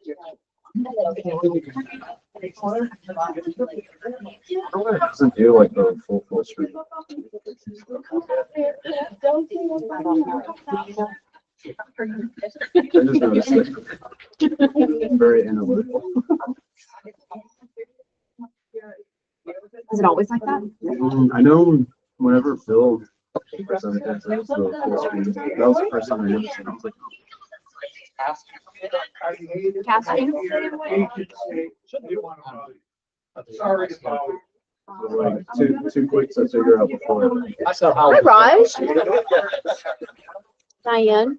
Doesn't do like the full street. I just noticed that. Very analytical. Is it always like that? I know whenever Bill presented that the full screen, that was the first time I noticed it. I was like, Casting? like two clicks I figure out before. Hi, Raj. Diane.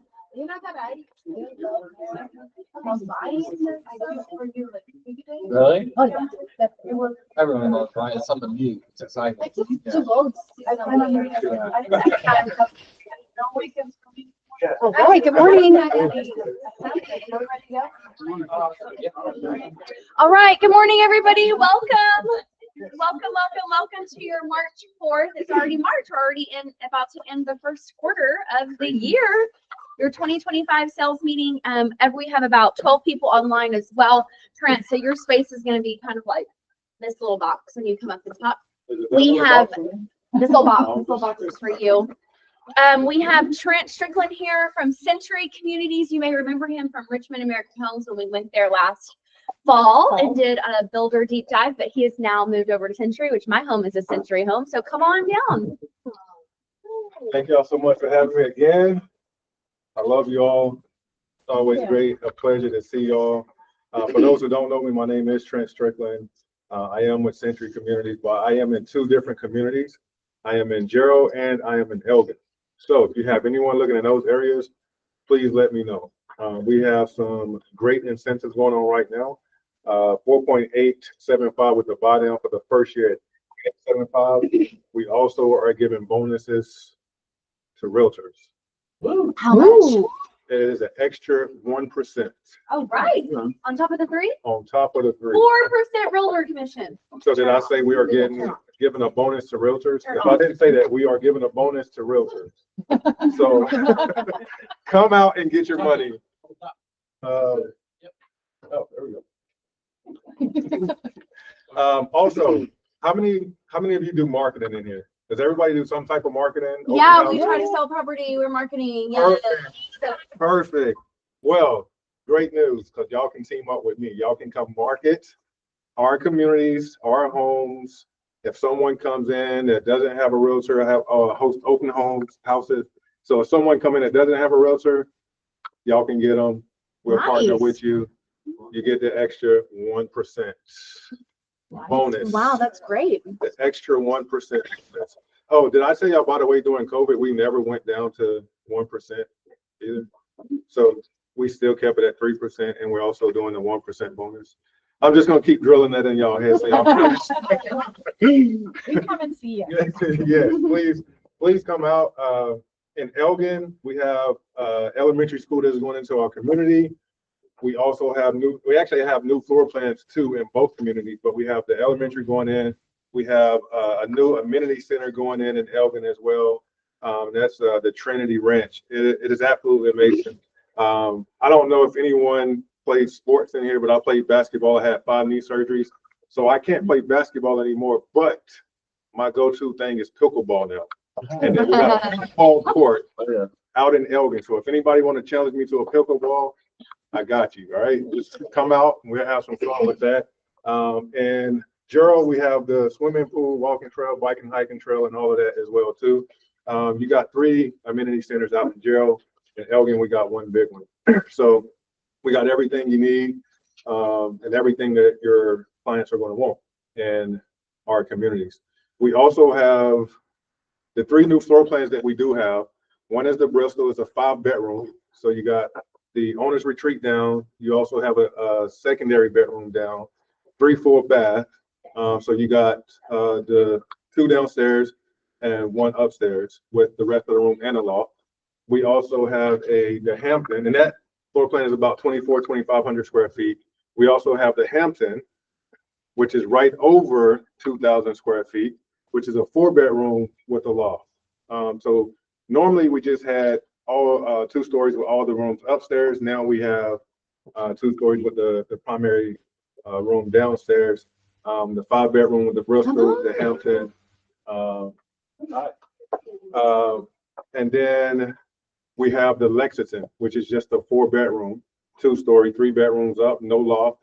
Really? Oh, yeah. Everyone loves Ryan. It's something new. It's exciting. Two votes. All right, good morning. All right, good morning, everybody. Welcome. Welcome to your March 4th. It's already March. We're already about to end the first quarter of the year. Your 2025 sales meeting. We have about 12 people online as well. Trent, so your space is going to be kind of like this little box when you come up the top. We have this little box. This little box is for you. We have Trent Strickland here from Century Communities. You may remember him from Richmond American Homes when we went there last fall and did a builder deep dive, but he has now moved over to Century, which my home is a Century home. So come on down. Thank y'all so much for having me again. I love you all. It's always a pleasure to see y'all. For those who don't know me, my name is Trent Strickland. I am with Century Communities, but I am in two different communities. I am in Gerald and I am in Elgin. So if you have anyone looking in those areas, please let me know. We have some great incentives going on right now. 4.875 with the buy down for the first year at 8.75. We also are giving bonuses to realtors. How much? It is an extra 1%. Oh, right. On top of the 3? On top of the 3. 4% realtor commission. So did I say we are giving a bonus to realtors? If I didn't say that, we are giving a bonus to realtors. So come out and get your money. Oh, there we go. Also, how many of you do marketing in here? Does everybody do some type of marketing? Yeah, we try to sell property. We're marketing. Yeah. Perfect. Well, great news, because y'all can team up with me. Y'all can come market our communities, our homes. If someone comes in that doesn't have a realtor, I have host open houses. So if someone come in that doesn't have a realtor, y'all can get them. We'll partner with you. You get the extra 1% bonus. Wow, that's great. The extra 1%. Oh, did I say y'all, by the way, during COVID, we never went down to 1% either. So we still kept it at 3%, and we're also doing the 1% bonus. I'm just gonna keep drilling that in y'all heads. So y'all we come and see you. Yeah, please come out. In Elgin, we have elementary school that is going into our community. We also have we actually have new floor plans too in both communities, but we have the elementary going in. We have a new amenity center going in Elgin as well. That's the Trinity Ranch. It is absolutely amazing. I don't know if anyone played sports in here, but I played basketball. I had 5 knee surgeries, so I can't play basketball anymore, but my go-to thing is pickleball now. And then we got a pickleball court out in Elgin. So if anybody want to challenge me to a pickleball, I got you. All right, just come out and we'll have some fun with that. And Gerald, we have the swimming pool, walking trail, biking, hiking trail, and all of that as well too. You got 3 amenity centers out in Gerald. In Elgin, we got 1 big one. So we got everything you need and everything that your clients are going to want in our communities. We also have the 3 new floor plans that we do have. One is the Bristol. It's a 5-bedroom. So you got the owner's retreat down. You also have a secondary bedroom down, 3 full bath. So you got the 2 downstairs and 1 upstairs with the rest of the room and a loft. We also have the Hampton, and that floor plan is about 2,500 square feet. We also have the Hampton, which is right over 2,000 square feet, which is a 4-bedroom with a loft. So normally we just had all 2 stories with all the rooms upstairs. Now we have 2 stories with the primary room downstairs. The 5-bedroom with the Bristol, the Hampton. And then we have the Lexington, which is just a 4-bedroom, 2-story, 3 bedrooms up, no loft,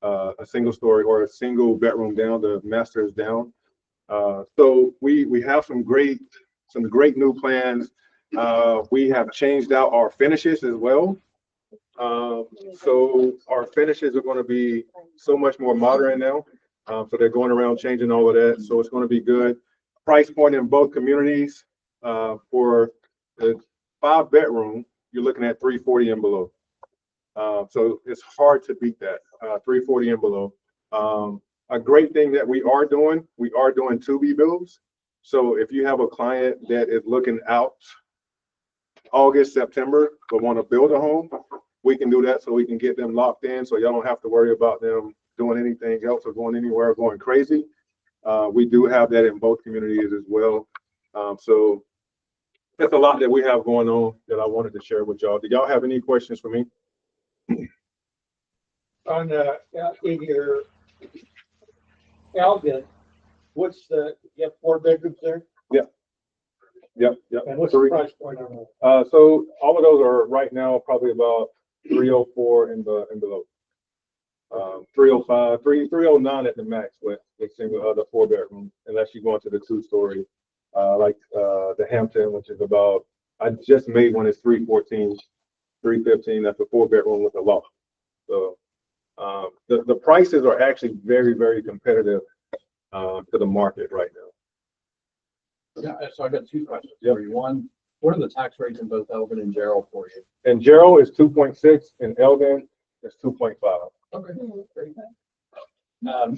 a single story or a single bedroom down, the master is down. So we have some great new plans. We have changed out our finishes as well. So our finishes are going to be so much more modern now. So they're going around changing all of that. So it's going to be good. Price point in both communities, for the 5-bedroom, you're looking at $340 and below. So it's hard to beat that, $340 and below. A great thing that we are doing to-be builds. So if you have a client that is looking out August, September, but want to build a home, we can do that so we can get them locked in so y'all don't have to worry about them doing anything else or going anywhere or going crazy. We do have that in both communities as well. So it's a lot that we have going on that I wanted to share with y'all. Do y'all have any questions for me? On in your Alvin, you have 4 bedrooms there? Yep. And what's the price point on that? So all of those are right now probably about 304 and below. 305, 309 at the max with single other 4-bedroom, unless you go into the 2-story, like the Hampton, which is about, I just made one, it's 314, 315. That's a 4-bedroom with a loft. So the prices are actually very, very competitive to the market right now. Yeah, so I got 2 questions for you. One, what are the tax rates in both Elgin and Gerald for you? And Gerald is 2.6 and Elgin is 2.5. Okay, great.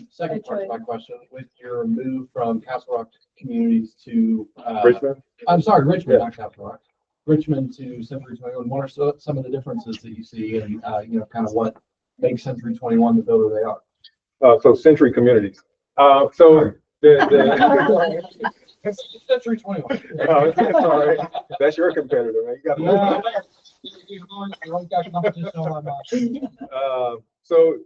Second part of my question, with your move from Castle Rock communities to Richmond? I'm sorry, Richmond, Yeah. not Castle Rock. Richmond to Century 21. What are some of the differences that you see and kind of what makes Century 21 the builder they are? So Century Communities. So the Century 21. Oh, that's all right. That's your competitor, man. You got so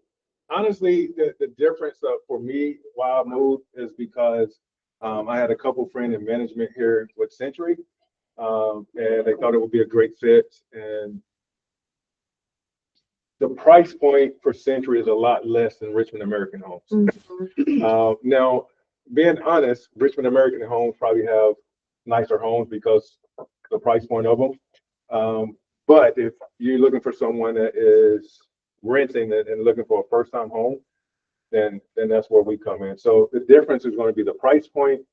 honestly, the difference for me why I moved is because I had a couple friends in management here with Century, and they thought it would be a great fit. And the price point for Century is a lot less than Richmond American Homes. Mm-hmm. Now, being honest, Richmond American Homes probably have nicer homes because the price point of them. But if you're looking for someone that is renting it and looking for a first-time home, then that's where we come in. So the difference is going to be the price point,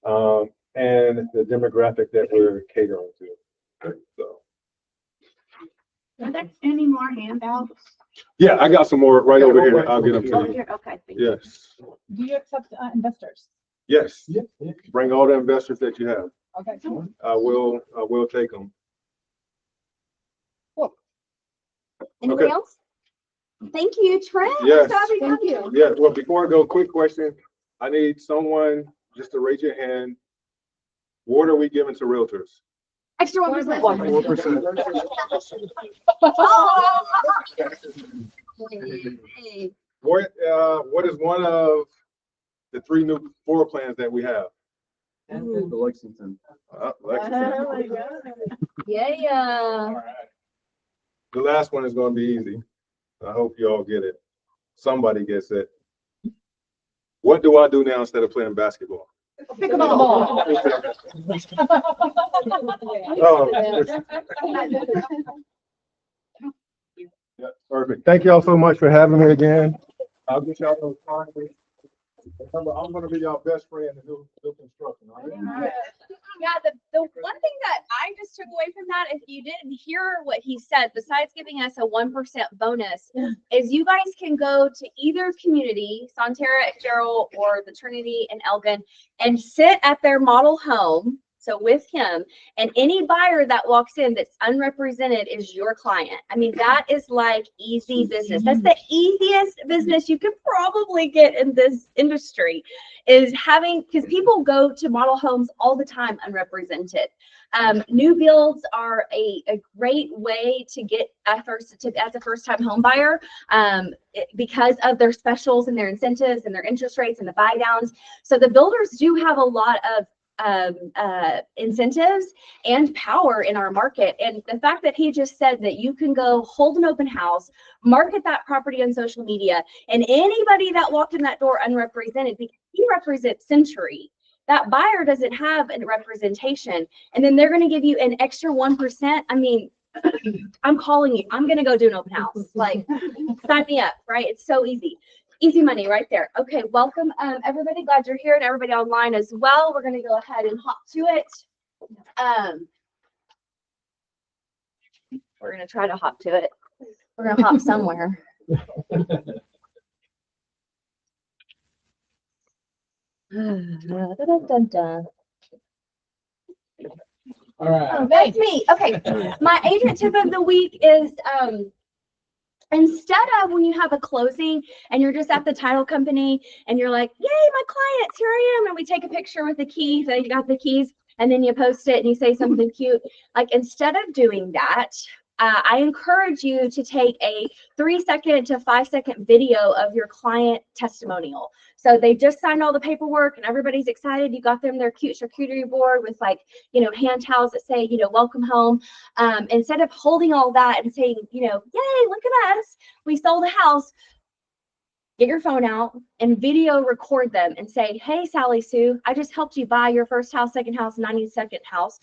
and the demographic that we're catering to. So. Are there any more handouts? Yeah, I got some more right over here. I'll get them to you. Okay, thank you. Yes. Do you accept investors? Yes. Yeah. Bring all the investors that you have. Okay. I will take them. Anybody Okay. else? Thank you, Trent. Yes. So happy to have you. Yeah, well, before I go, quick question. I need someone just to raise your hand. What are we giving to realtors? Extra 1%. 4%. Hey. What is one of the 3 new floor plans that we have? The Lexington. Lexington. Yeah. The last one is going to be easy. I hope you all get it. Somebody gets it. What do I do now instead of playing basketball? Pick them up ball. Oh, yeah, perfect. Thank y'all so much for having me again. I'll get y'all those cards. Remember, I'm going to be y'all best friend in new construction. All right? Yeah, the one thing that I just took away from that, if you didn't hear what he said, besides giving us a 1% bonus, is you guys can go to either community, Sonterra at Gerald or the Trinity in Elgin, and sit at their model home. So with him, and any buyer that walks in that's unrepresented is your client. I mean, that is like easy business. That's the easiest business you could probably get in this industry, is having, because people go to model homes all the time unrepresented. New builds are a great way to get as a first-time home buyer because of their specials and their incentives and their interest rates and the buy downs. So the builders do have a lot of incentives and power in our market. And the fact that he just said that you can go hold an open house, market that property on social media, and anybody that walked in that door unrepresented, because he represents Century, that buyer doesn't have a representation, and then they're going to give you an extra 1%. I mean, I'm calling you. I'm going to go do an open house. Like, sign me up, right? It's so easy. Easy money right there. Okay, welcome everybody. Glad you're here, and everybody online as well. We're going to go ahead and hop to it. We're going to try to hop to it. We're going to hop somewhere. All right. Oh, that's me. Okay. My agent tip of the week is instead of when you have a closing and you're just at the title company and you're like, yay, my clients, here I am. And we take a picture with the keys, and you got the keys, and then you post it and you say something cute. Like, instead of doing that, I encourage you to take a 3-second to 5-second video of your client testimonial. So they just signed all the paperwork and everybody's excited. You got them their cute charcuterie board with, like, you know, hand towels that say, you know, welcome home. Instead of holding all that and saying, you know, yay, look at us, we sold a house. Get your phone out and video record them and say, hey, Sally Sue, I just helped you buy your first house, second house, 92nd house.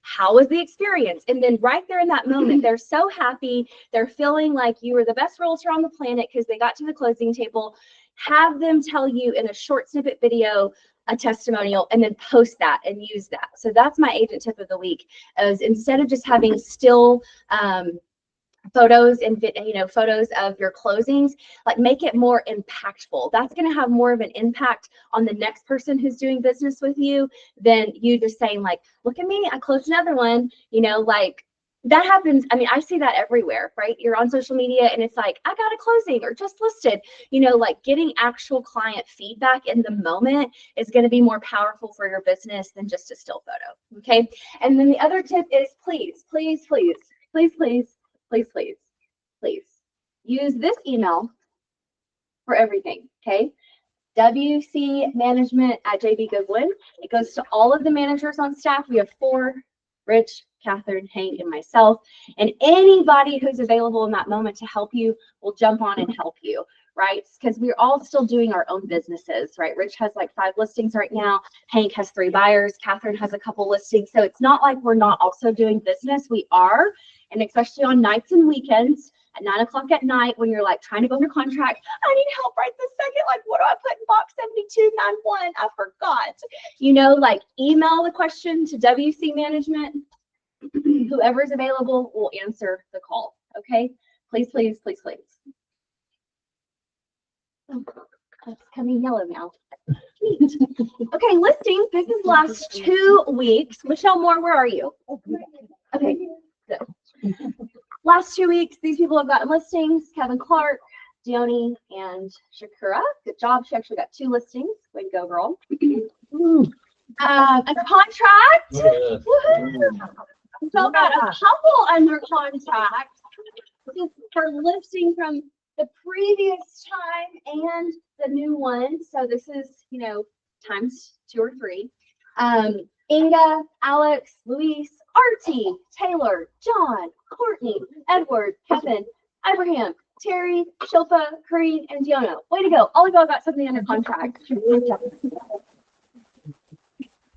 How was the experience? And then right there in that moment, they're so happy. They're feeling like you were the best realtor on the planet because they got to the closing table. Have them tell you in a short snippet video a testimonial, and then post that and use that. So that's my agent tip of the week, is instead of just having still photos and photos of your closings, like, make it more impactful. That's going to have more of an impact on the next person who's doing business with you than you just saying, like, look at me, I closed another one. You know, like, that happens. I mean, I see that everywhere, right? You're on social media and it's like, I got a closing or just listed. You know, like, getting actual client feedback in the moment is going to be more powerful for your business than just a still photo. Okay. And then the other tip is please, please, please, please, please, please, please, please use this email for everything. Okay. WCmanagement@JBGoodwin. It goes to all of the managers on staff. We have 4, Rich, Catherine, Hank, and myself. And anybody who's available in that moment to help you will jump on and help you, right? Because we're all still doing our own businesses, right? Rich has like 5 listings right now. Hank has 3 buyers. Catherine has a couple listings. So it's not like we're not also doing business. We are. And especially on nights and weekends at 9 o'clock at night, when you're like trying to go under contract, I need help right this second. Like, what do I put in box 7291? I forgot. You know, like, email the question to WC Management. Whoever's available will answer the call. Okay. Please, please, please, please. Oh, it's coming yellow now. Neat. Okay, listings. This is last 2 weeks. Michelle Moore, where are you? Okay, good. Last 2 weeks, these people have gotten listings. Kevin Clark, Dione, and Shakura. Good job. She actually got 2 listings. Way to go, girl. Under contract. Yes. Woohoo! So I've got a couple under contract for listing from the previous time and the new one. So this is, you know, times 2 or 3. Inga, Alex, Luis, Artie, Taylor, John, Courtney, Edward, Kevin, Abraham, Terry, Shilpa, Kareen, and Diona. Way to go. All of y'all got something under contract.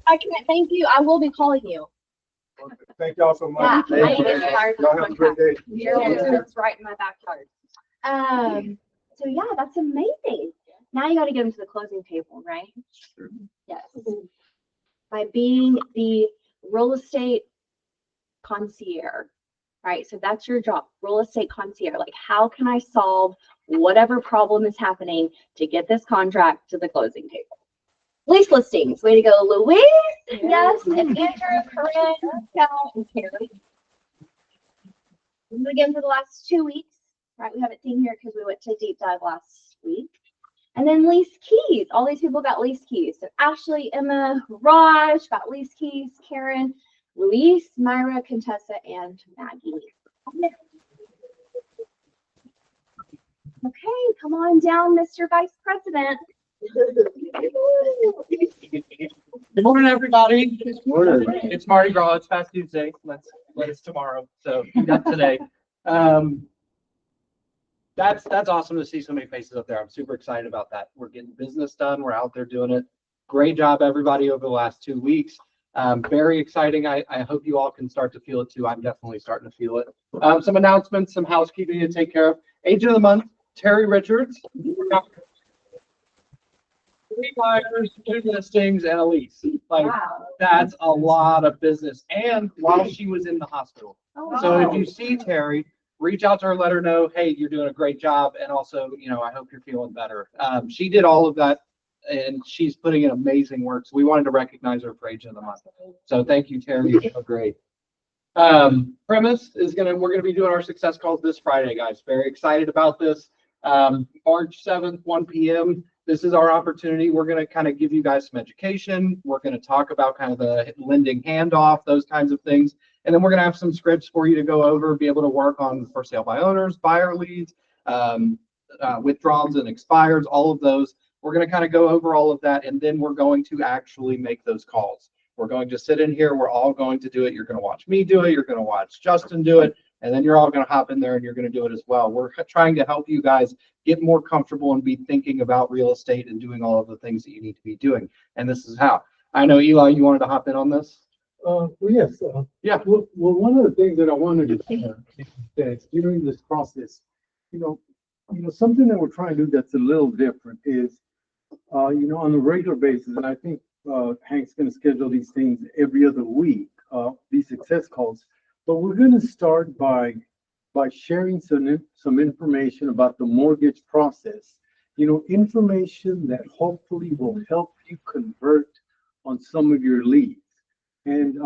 I can't thank you. I will be calling you. Thank y'all so much. Yeah, I need to get started Y'all on have a great day. It's right in my backyard. So yeah, that's amazing. Now you got to get them to the closing table, right? Yes. By being the real estate concierge, right? So that's your job, real estate concierge. Like, how can I solve whatever problem is happening to get this contract to the closing table? Lease listings. Way to go, Louise. Yes, and Andrew, Corinne, Cal, and Terry. Again for the last 2 weeks, right? We haven't seen here because we went to deep dive last week. And then lease keys. All these people got lease keys. So Ashley, Emma, Raj got lease keys. Karen, Luis, Myra, Contessa, and Maggie. Okay, come on down, Mr. Vice President. Good morning, everybody. Morning. It's Mardi Gras. It's Fast Tuesday. Let's tomorrow. So we got today. That's awesome to see so many faces up there. I'm super excited about that. We're getting business done. We're out there doing it. Great job, everybody, over the last 2 weeks. Very exciting. I hope you all can start to feel it too. I'm definitely starting to feel it. Some announcements, some housekeeping to take care of. Agent of the month, Terry Richards. 3 buyers, 2 listings, and a lease. Like, that's a lot of business. And while she was in the hospital. So if you see Terry, reach out to her, let her know, hey, you're doing a great job. And also, I hope you're feeling better. She did all of that, and she's putting in amazing work. So we wanted to recognize her for Agent of the Month. So thank you, Terry. You're so great. Premise is we're gonna be doing our success calls this Friday, guys. Very excited about this. March 7th, 1 p.m. This is our opportunity. We're going to kind of give you guys some education. We're going to talk about kind of the lending handoff, those kinds of things. And then we're going to have some scripts for you to go over, be able to work on for sale by owners, buyer leads, withdrawals and expires, all of those. We're going to kind of go over all of that, and then we're going to actually make those calls. We're going to sit in here. We're all going to do it. You're going to watch me do it. You're going to watch Justin do it. And then you're all going to hop in there and you're going to do it as well. We're trying to help you guys get more comfortable and be thinking about real estate and doing all of the things that you need to be doing. And this is how. I know, Eli, you wanted to hop in on this? Well, yes. Yeah. Well, one of the things that I wanted to say that during this process, something that we're trying to do that's a little different is, on a regular basis, and I think Hank's going to schedule these things every other week, these success calls. But we're going to start by sharing some information about the mortgage process. Information that hopefully will help you convert on some of your leads. And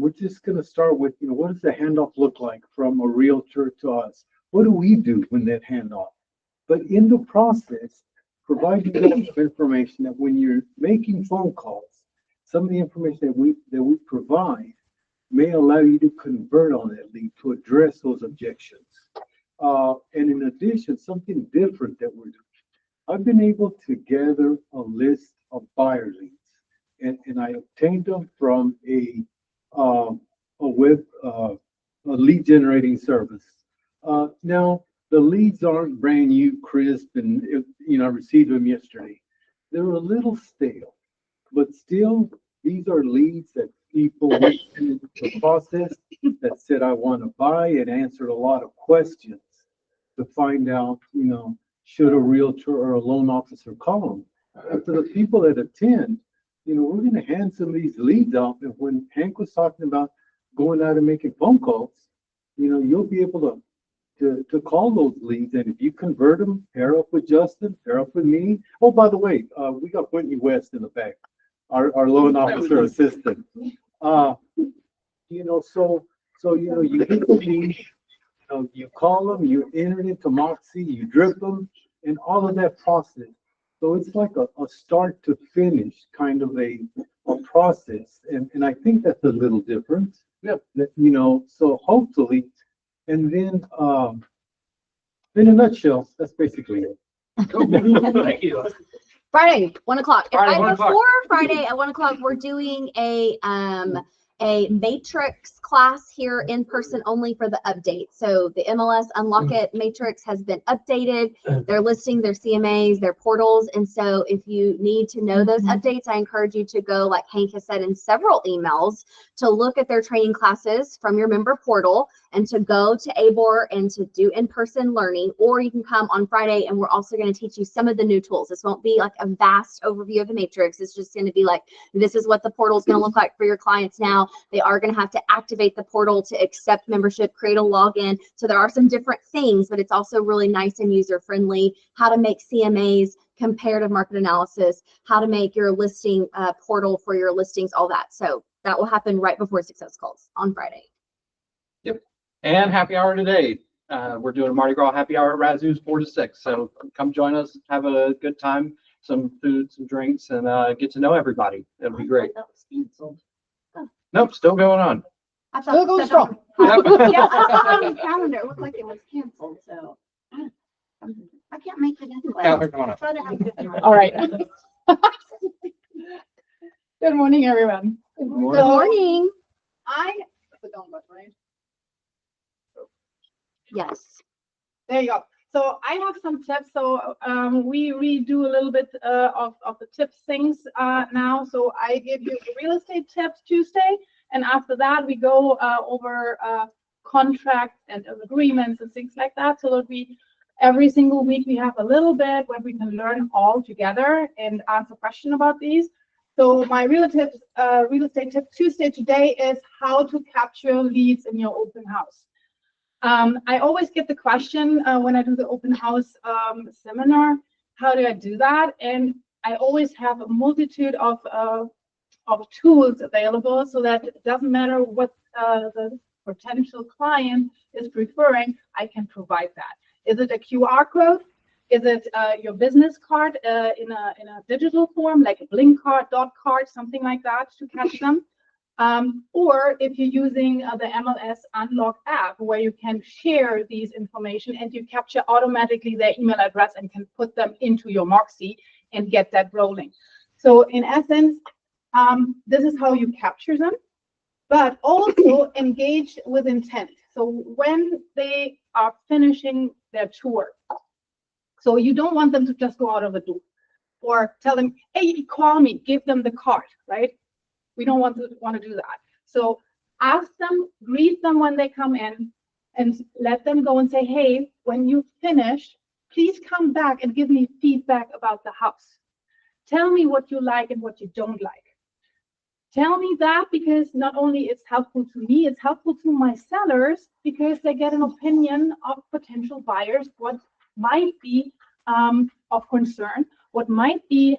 we're just going to start with, what does the handoff look like from a realtor to us? What do we do when that handoff? But in the process, provide you guys some information that when you're making phone calls, some of the information that we provide may allow you to convert on that lead to address those objections. And in addition, something different that we're doing. I've been able to gather a list of buyer leads, and I obtained them from a lead generating service. Now the leads aren't brand new, crisp, and I received them yesterday. They're a little stale, but still, these are leads that people went through the process that said, I want to buy, and answered a lot of questions to find out, should a realtor or a loan officer call them. And for the people that attend, we're going to hand some of these leads out. And when Hank was talking about going out and making phone calls, you'll be able to call those leads. And if you convert them, pair up with Justin, pair up with me. Oh, by the way, we got Whitney West in the back, our loan officer assistant. You get the lead, you call them, you enter it into Moxie, you drip them, and all of that process. So it's like a start to finish kind of a process. And I think that's a little different. Yeah. So hopefully, and then in a nutshell, that's basically it. Cool. Thank you. Friday, 1 o'clock. Friday, 1 o'clock. Before Friday at 1 o'clock, we're doing a matrix class here in person only for the update. So the MLS Unlock It matrix has been updated. They're listing their CMAs, their portals. And so if you need to know those updates, I encourage you to go, like Hank has said in several emails, to look at their training classes from your member portal and to go to ABOR and to do in-person learning, or you can come on Friday and we're also going to teach you some of the new tools. This won't be like a vast overview of the matrix. It's just going to be like, this is what the portal is going to look like for your clients now. They are going to have to activate the portal to accept membership, create a login. So there are some different things, but it's also really nice and user-friendly. How to make CMAs, comparative market analysis, how to make your listing portal for your listings, all that. So that will happen right before Success Calls on Friday. Yep. And happy hour today. We're doing a Mardi Gras happy hour at Razoo's 4 to 6. So come join us, have a good time, some food, some drinks, and get to know everybody. It'll be great. Nope, still going on. I thought Still going it said on- strong. Yeah, I saw it on the calendar. It looked like it was canceled, so. I can't make it anyway. Catherine, come on up. Try to have a good time. All right. Good morning, everyone. Good morning. Yes. There you go. So I have some tips. So we redo a little bit of the tips things now. So I give you the real estate tips Tuesday, and after that we go over contracts and agreements and things like that. So that we every single week we have a little bit where we can learn all together and answer questions about these. So my real estate tip Tuesday today is how to capture leads in your open house. I always get the question when I do the open house seminar, how do I do that? And I always have a multitude of tools available so that it doesn't matter what the potential client is preferring, I can provide that. Is it a QR code? Is it your business card in a digital form, like a Blink card, dot card, something like that to catch them? Or if you're using the MLS Unlock app, where you can share these information and you capture automatically their email address and can put them into your Moxie and get that rolling. So in essence, this is how you capture them, but also engage with intent. So when they are finishing their tour, so you don't want them to just go out of the door or tell them, hey, call me, give them the card, right? We don't want to do that. So ask them, greet them when they come in, and let them go and say, hey, when you finish, please come back and give me feedback about the house. Tell me what you like and what you don't like. Tell me that because not only it's helpful to me, it's helpful to my sellers because they get an opinion of potential buyers, what might be of concern, what might be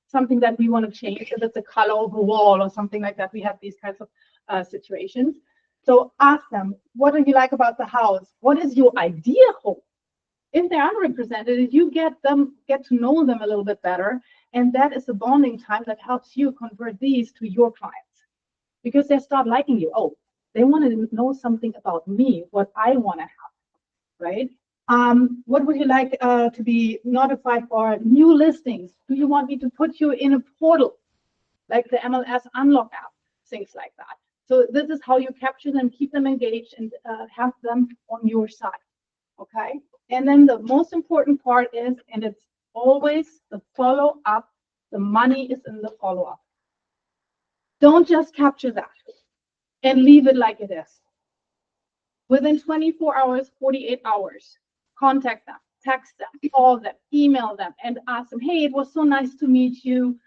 something that we want to change, if it's a color of a wall or something like that. We have these kinds of situations. So ask them, what do you like about the house? What is your ideal home? If they're unrepresented, you get to know them a little bit better. And that is a bonding time that helps you convert these to your clients because they start liking you. Oh, they want to know something about me, what I want to have, right? What would you like to be notified for new listings? Do you want me to put you in a portal like the MLS Unlock app, things like that? So this is how you capture them, keep them engaged, and have them on your side, okay? And then the most important part is, and it's always the follow-up, the money is in the follow-up. Don't just capture that and leave it like it is. Within 24 hours, 48 hours, contact them, text them, call them, email them, and ask them, hey, it was so nice to meet you.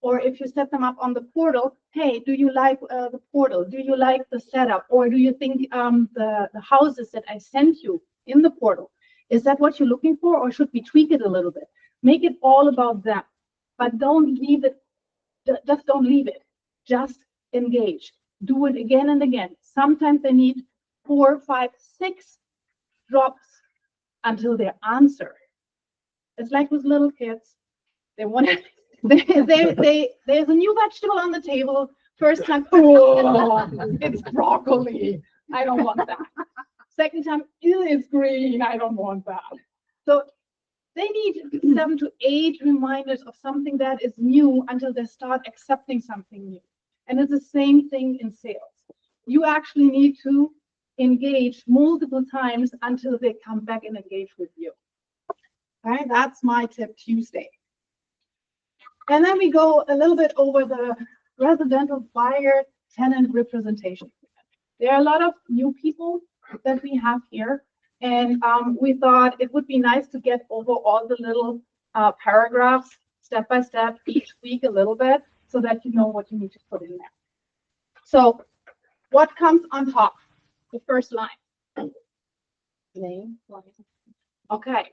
Or if you set them up on the portal, hey, do you like the portal? Do you like the setup? Or do you think the houses that I sent you in the portal, is that what you're looking for? Or should we tweak it a little bit? Make it all about them, but don't leave it. Just don't leave it. Just engage. Do it again and again. Sometimes they need 4, 5, 6 drops until they answer. It's like with little kids. They want to, there's a new vegetable on the table. First time, oh, it's broccoli. I don't want that. Second time, it's green. I don't want that. So they need 7 to 8 reminders of something that is new until they start accepting something new. And it's the same thing in sales. You actually need to engage multiple times until they come back and engage with you. Okay, that's my tip Tuesday. And then we go a little bit over the residential buyer tenant representation. There are a lot of new people that we have here, and we thought it would be nice to get over all the little paragraphs step by step each week a little bit so that you know what you need to put in there. So what comes on top? The first line. Name. Okay.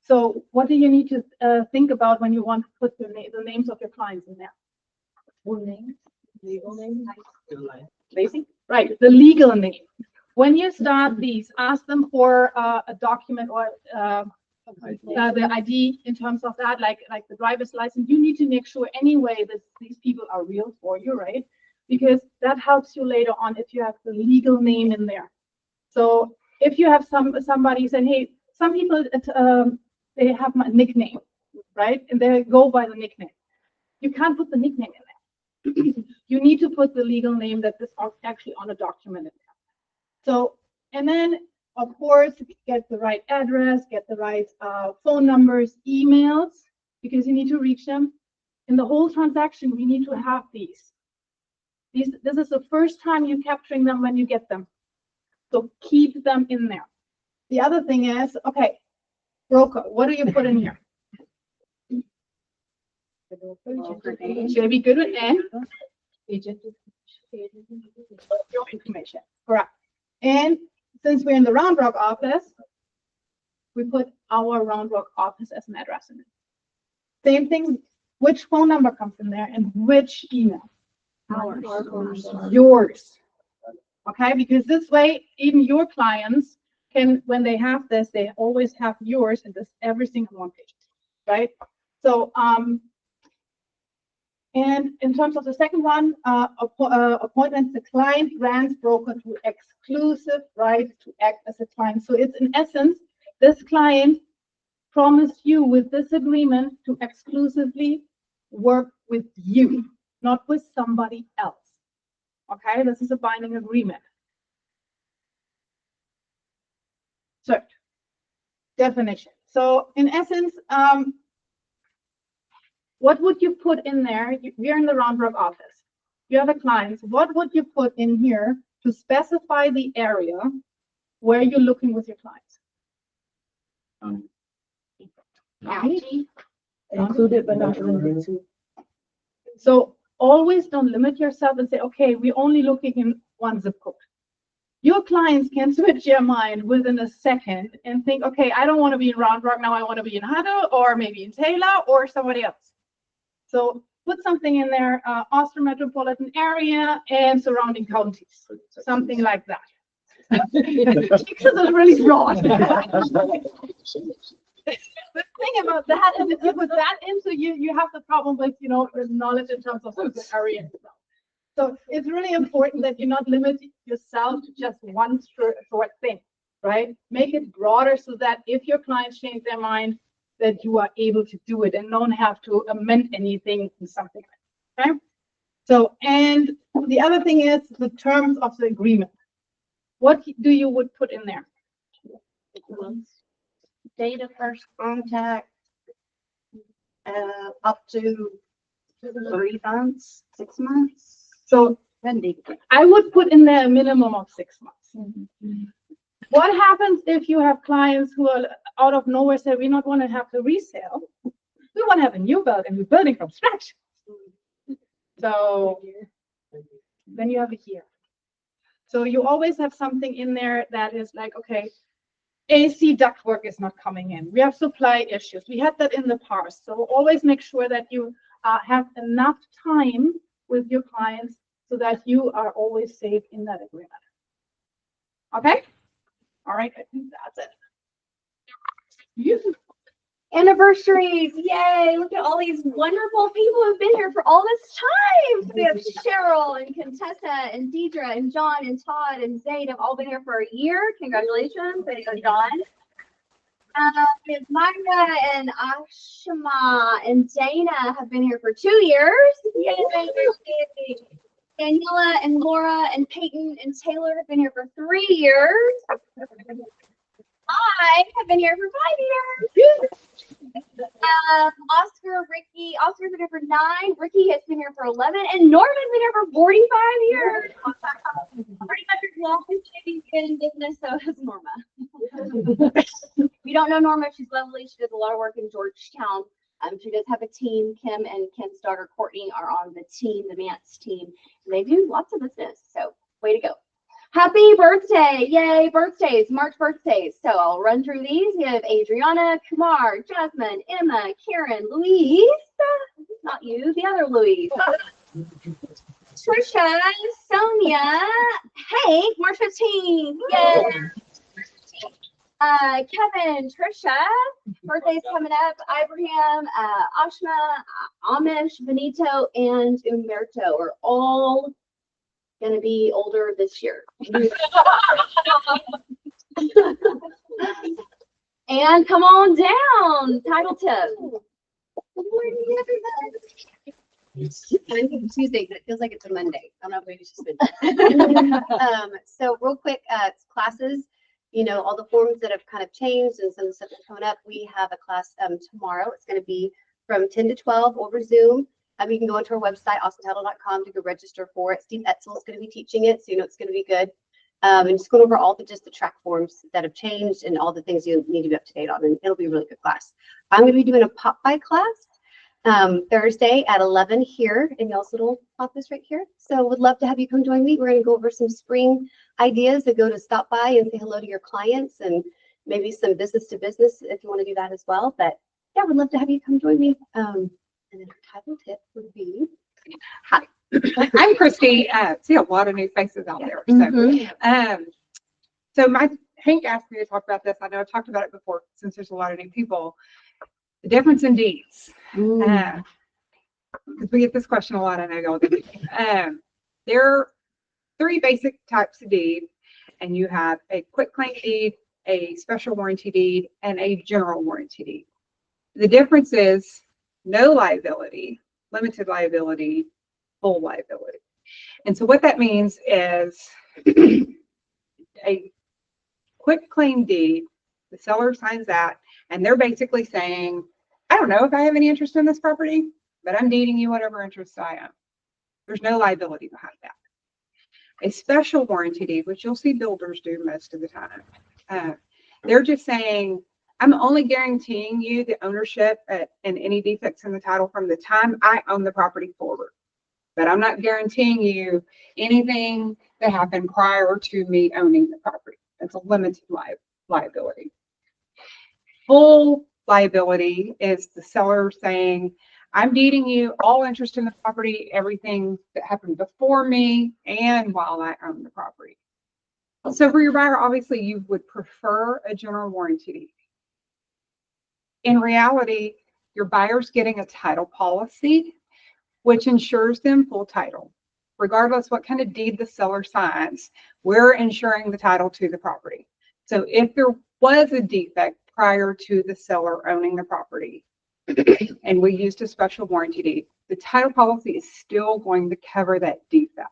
So what do you need to think about when you want to put the names of your clients in there? Full name, legal name, Lacy? Right, the legal name. When you start these, ask them for a document or the ID in terms of that, like the driver's license. You need to make sure anyway that these people are real for you, right? because that helps you later on if you have the legal name in there. So if you have somebody saying, hey, some people, they have my nickname, right? And they go by the nickname. You can't put the nickname in there. You need to put the legal name that is actually on a document in there. So, and then of course, get the right address, get the right phone numbers, emails, because you need to reach them. In the whole transaction, we need to have these. This is the first time you're capturing them when you get them. So keep them in there. The other thing is, okay, broker, what do you put in here? Should be good with N. Agent information. Correct. And since we're in the Round Rock office, we put our Round Rock office as an address in it. Same thing, which phone number comes in there and which email? Yours. Okay, because this way, even your clients can, when they have this, they always have yours in this every single one page, right? So, and in terms of the second one, appointments, the client grants broker to exclusive right to act as a client. So it's in essence, this client promised you with this agreement to exclusively work with you, not with somebody else. Okay, this is a binding agreement. Third, definition. So in essence, what would you put in there? We're in the Round Rock office. You have a client. What would you put in here to specify the area where you're looking with your clients? Included but not limited to. So always don't limit yourself and say, okay, we're only looking in one zip code. Your clients can switch their mind within a second and think, okay, I don't want to be in Round Rock now. I want to be in Huddle or maybe in Taylor or somebody else. So put something in there, Austin metropolitan area and surrounding counties, something like that. Because it's really broad. The thing about that is if you put that in, so you have the problem with, you know, the knowledge in terms of the area itself. So it's really important that you not limit yourself to just one short thing, right? Make it broader so that if your clients change their mind, that you are able to do it and don't have to amend anything in something. Okay. So, and the other thing is the terms of the agreement. What do you would put in there? Date of first contact, up to 3 months, 6 months. So I would put in there a minimum of 6 months. What happens if you have clients who are out of nowhere say, we not want to have the resale, we want to have a new build and we're building from scratch. So then you have a year. So you always have something in there that is like, okay, AC ductwork is not coming in. We have supply issues. We had that in the past. So always make sure that you have enough time with your clients so that you are always safe in that agreement. Okay? All right, I think that's it. Anniversaries, yay! Look at all these wonderful people who've been here for all this time. We have Cheryl and Contessa and Deidre and John and Todd and Zayd have all been here for a year. Congratulations, way to go, John. We have Magda and Ashima and Dana have been here for 2 years. Yay! Daniela and Laura and Peyton and Taylor have been here for 3 years. I have been here for 5 years. Oscar's been here for 9. Ricky has been here for 11, and Norman's been here for 45 years. Pretty much as long as she's been in business, so has Norma. If you don't know Norma, she's lovely. She does a lot of work in Georgetown. She does have a team. Kim and Kim's daughter Courtney are on the team, the Mance team. And they do lots of business. So way to go. Happy birthday. Yay, birthdays, March birthdays. So I'll run through these. You have Adriana, Kumar, Jasmine, Emma, Karen, Louise. Not you, the other Louise. Trisha, Sonia, Hank, March 15th. Yay. Kevin, Trisha, birthday's coming up. Ibrahim, Ashma, Amish, Benito, and Umberto are all gonna be older this year. And come on down, title tip. Good morning, everybody. I'm thinking Tuesday, but it feels like it's a Monday. I don't know if maybe it's just been. So real quick, it's classes, you know, all the forms that have kind of changed and some of the stuff that's coming up. We have a class tomorrow. It's going to be from 10 to 12 over Zoom. You can go into our website, awesometitle.com, to go register for it. Steve Etzel is going to be teaching it, so you know it's going to be good. And just going over all the just the track forms that have changed and all the things you need to be up to date on, and it'll be a really good class. I'm going to be doing a pop-by class Thursday at 11 here in y'all's little office right here. So would love to have you come join me. We're going to go over some spring ideas that go to stop by and say hello to your clients, and maybe some business to business if you want to do that as well. But yeah, would love to have you come join me. And then our title tip would be, Hi, I'm Christy. See a lot of new faces out there. So Hank asked me to talk about this. I know I've talked about it before since there's a lot of new people. The difference in deeds. Because we get this question a lot, I know y'all do. There are 3 basic types of deed, and you have a quitclaim deed, a special warranty deed, and a general warranty deed. The difference is no liability, limited liability, full liability. And so what that means is a quitclaim deed, the seller signs that, and they're basically saying, I don't know if I have any interest in this property, but I'm deeding you whatever interest I own. There's no liability behind that. A special warranty deed, which you'll see builders do most of the time, they're just saying, I'm only guaranteeing you the ownership and any defects in the title from the time I own the property forward. But I'm not guaranteeing you anything that happened prior to me owning the property. That's a limited liability. Full liability is the seller saying, I'm deeding you all interest in the property, everything that happened before me and while I own the property. So for your buyer, obviously you would prefer a general warranty deed. In reality, your buyer's getting a title policy, which ensures them full title. Regardless what kind of deed the seller signs, we're ensuring the title to the property. So if there was a defect prior to the seller owning the property, and we used a special warranty deed, the title policy is still going to cover that defect.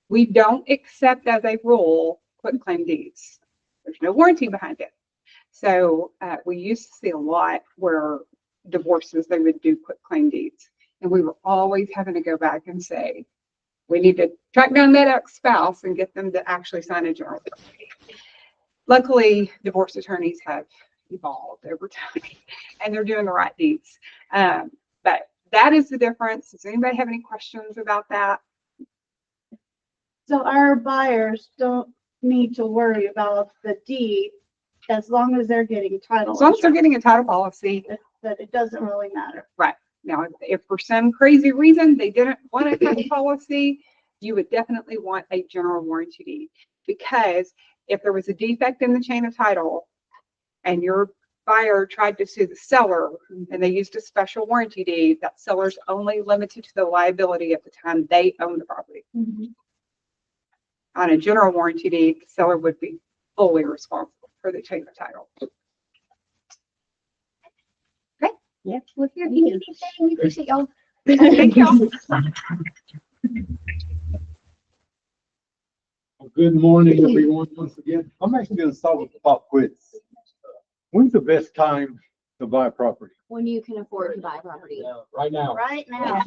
We don't accept as a rule quitclaim deeds. There's no warranty behind it. So we used to see a lot where divorces, they would do quitclaim deeds. And we were always having to go back and say, we need to track down that ex-spouse and get them to actually sign a general warranty. Luckily, divorce attorneys have evolved over time and they're doing the right deeds. But that is the difference. Does anybody have any questions about that? So our buyers don't need to worry about the deed as long as they're getting title. As long as they're getting a title policy. That it doesn't really matter. Right. Now, if for some crazy reason they didn't want a title policy, you would definitely want a general warranty deed. Because if there was a defect in the chain of title and your buyer tried to sue the seller and they used a special warranty deed, that seller's only limited to the liability at the time they own the property. On a general warranty deed, the seller would be fully responsible for the chain of title. Okay. Yeah. Well, if you need anything, we appreciate y'all. Thank you. Good morning, everyone. Once again, I'm actually going to start with the pop quiz. When's the best time to buy a property? when you can afford to buy property. Right now. Right now.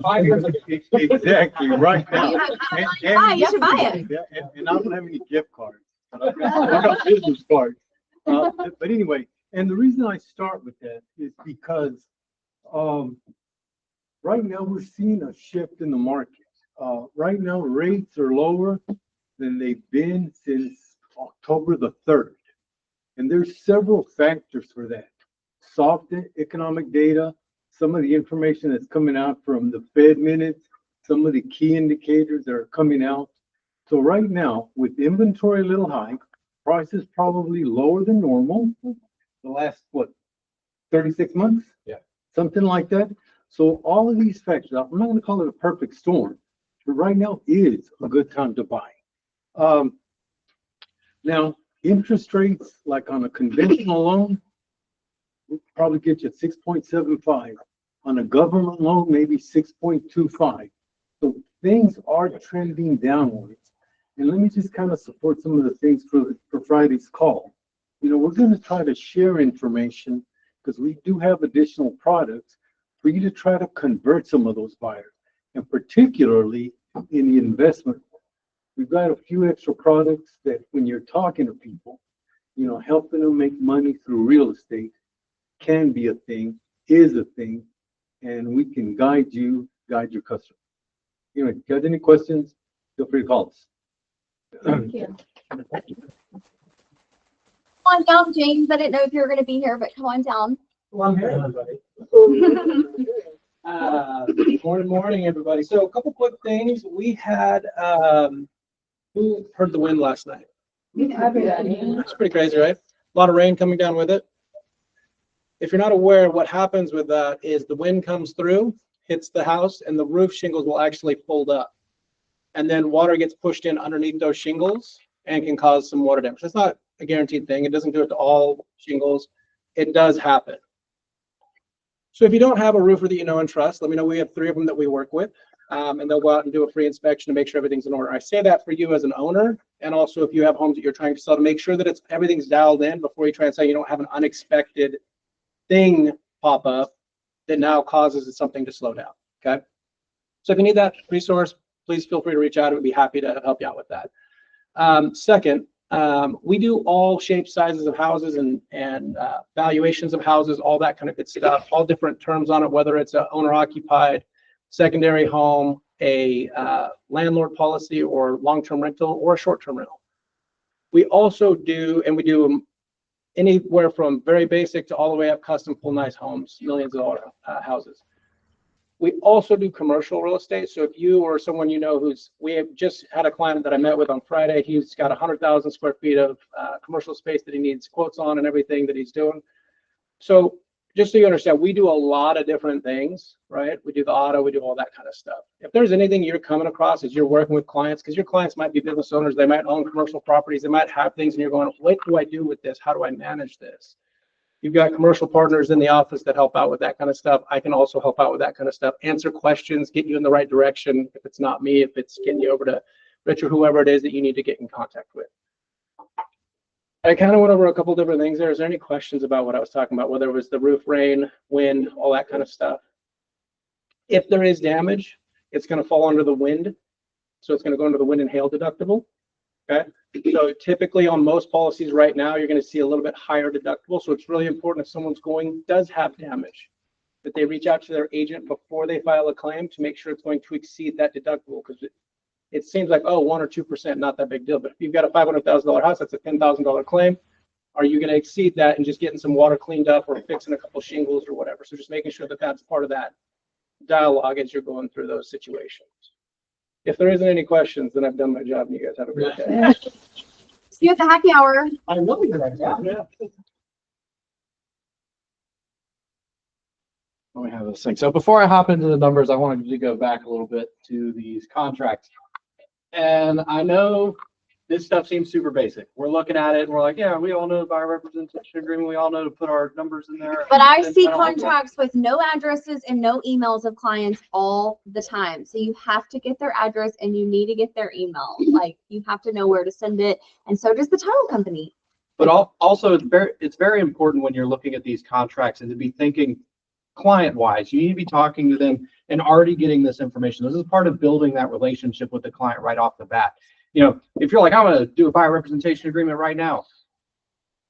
5 years ago. Exactly, right now. You should buy it. Yeah, and I don't have any gift cards. I've got business cards. But anyway, and the reason I start with that is because right now we're seeing a shift in the market. Right now rates are lower than they've been since October the 3rd. And there's several factors for that. Soft economic data, some of the information that's coming out from the Fed minutes, some of the key indicators that are coming out. So right now, with inventory a little high, prices probably lower than normal, the last, 36 months? Yeah. Something like that. So all of these factors, I'm not going to call it a perfect storm, right now is a good time to buy. Um, Now, interest rates, like on a conventional loan, will probably get you 6.75. On a government loan, maybe 6.25. So things are trending downwards. And let me just kind of support some of the things for Friday's call. You know, we're going to try to share information because we do have additional products for you to try to convert some of those buyers, and particularly in the investment. We've got a few extra products that when you're talking to people, you know, helping them make money through real estate can be a thing, is a thing, and we can guide your customer. Anyway, if you got any questions, feel free to call us. Thank you. Come on down, James. I didn't know if you were going to be here, but come on down. Well, I'm here, everybody. Morning, everybody. So a couple quick things. We had, who heard the wind last night? It's pretty crazy, right? A lot of rain coming down with it. If you're not aware, what happens with that is the wind comes through, hits the house, and the roof shingles will actually fold up. And then water gets pushed in underneath those shingles and can cause some water damage. It's not a guaranteed thing. It doesn't do it to all shingles. It does happen. So if you don't have a roofer that you know and trust, let me know. We have 3 of them that we work with, and they'll go out and do a free inspection to make sure everything's in order. I say that for you as an owner, and also if you have homes that you're trying to sell, to make sure that everything's dialed in before you try and sell. You don't have an unexpected thing pop up that now causes something to slow down. Okay. So if you need that resource, please feel free to reach out. We'd be happy to help you out with that. Second, we do all shapes, sizes of houses and valuations of houses, all that kind of good stuff, all different terms on it, whether it's a owner occupied, secondary home, a landlord policy, or long-term rental, or a short-term rental. We also do, and we do anywhere from very basic to all the way up custom full nice homes, millions of dollar houses. We also do commercial real estate. So if you or someone you know we have just had a client that I met with on Friday. He's got 100,000 square feet of commercial space that he needs quotes on and everything that he's doing. So just so you understand, we do a lot of different things, right? We do the auto, we do all that kind of stuff. If there's anything you're coming across as you're working with clients, because your clients might be business owners, they might own commercial properties, they might have things, and you're going, what do I do with this? How do I manage this? You've got commercial partners in the office that help out with that kind of stuff. I can also help out with that kind of stuff, answer questions, get you in the right direction. If it's not me, if it's getting you over to Rich or whoever it is that you need to get in contact with. I kind of went over a couple different things there. Is there any questions about what I was talking about, whether it was the roof, rain, wind, all that kind of stuff? If there is damage, it's going to fall under the wind. So it's going to go under the wind and hail deductible. Okay. So typically on most policies right now, you're going to see a little bit higher deductible. So it's really important if someone's does have damage, that they reach out to their agent before they file a claim to make sure it's going to exceed that deductible, because it seems like, oh, 1 or 2%, not that big deal. But if you've got a $500,000 house, that's a $10,000 claim. Are you going to exceed that and just getting some water cleaned up or fixing a couple shingles or whatever? So just making sure that that's part of that dialogue as you're going through those situations. If there isn't any questions, then I've done my job and you guys have a great day. See you at the happy hour. I will be right back. Yeah. Let me have this thing. So before I hop into the numbers, I wanted to go back a little bit to these contracts. And I know this stuff seems super basic. We're looking at it and we're like, yeah, we all know the buyer representation agreement. We all know to put our numbers in there. But I see contracts with no addresses and no emails of clients all the time. So you have to get their address and you need to get their email. Like, you have to know where to send it. And so does the title company. But also it's very important when you're looking at these contracts and to be thinking client-wise. You need to be talking to them and already getting this information. This is part of building that relationship with the client right off the bat. You know, if you're like, I'm going to do a buyer representation agreement right now.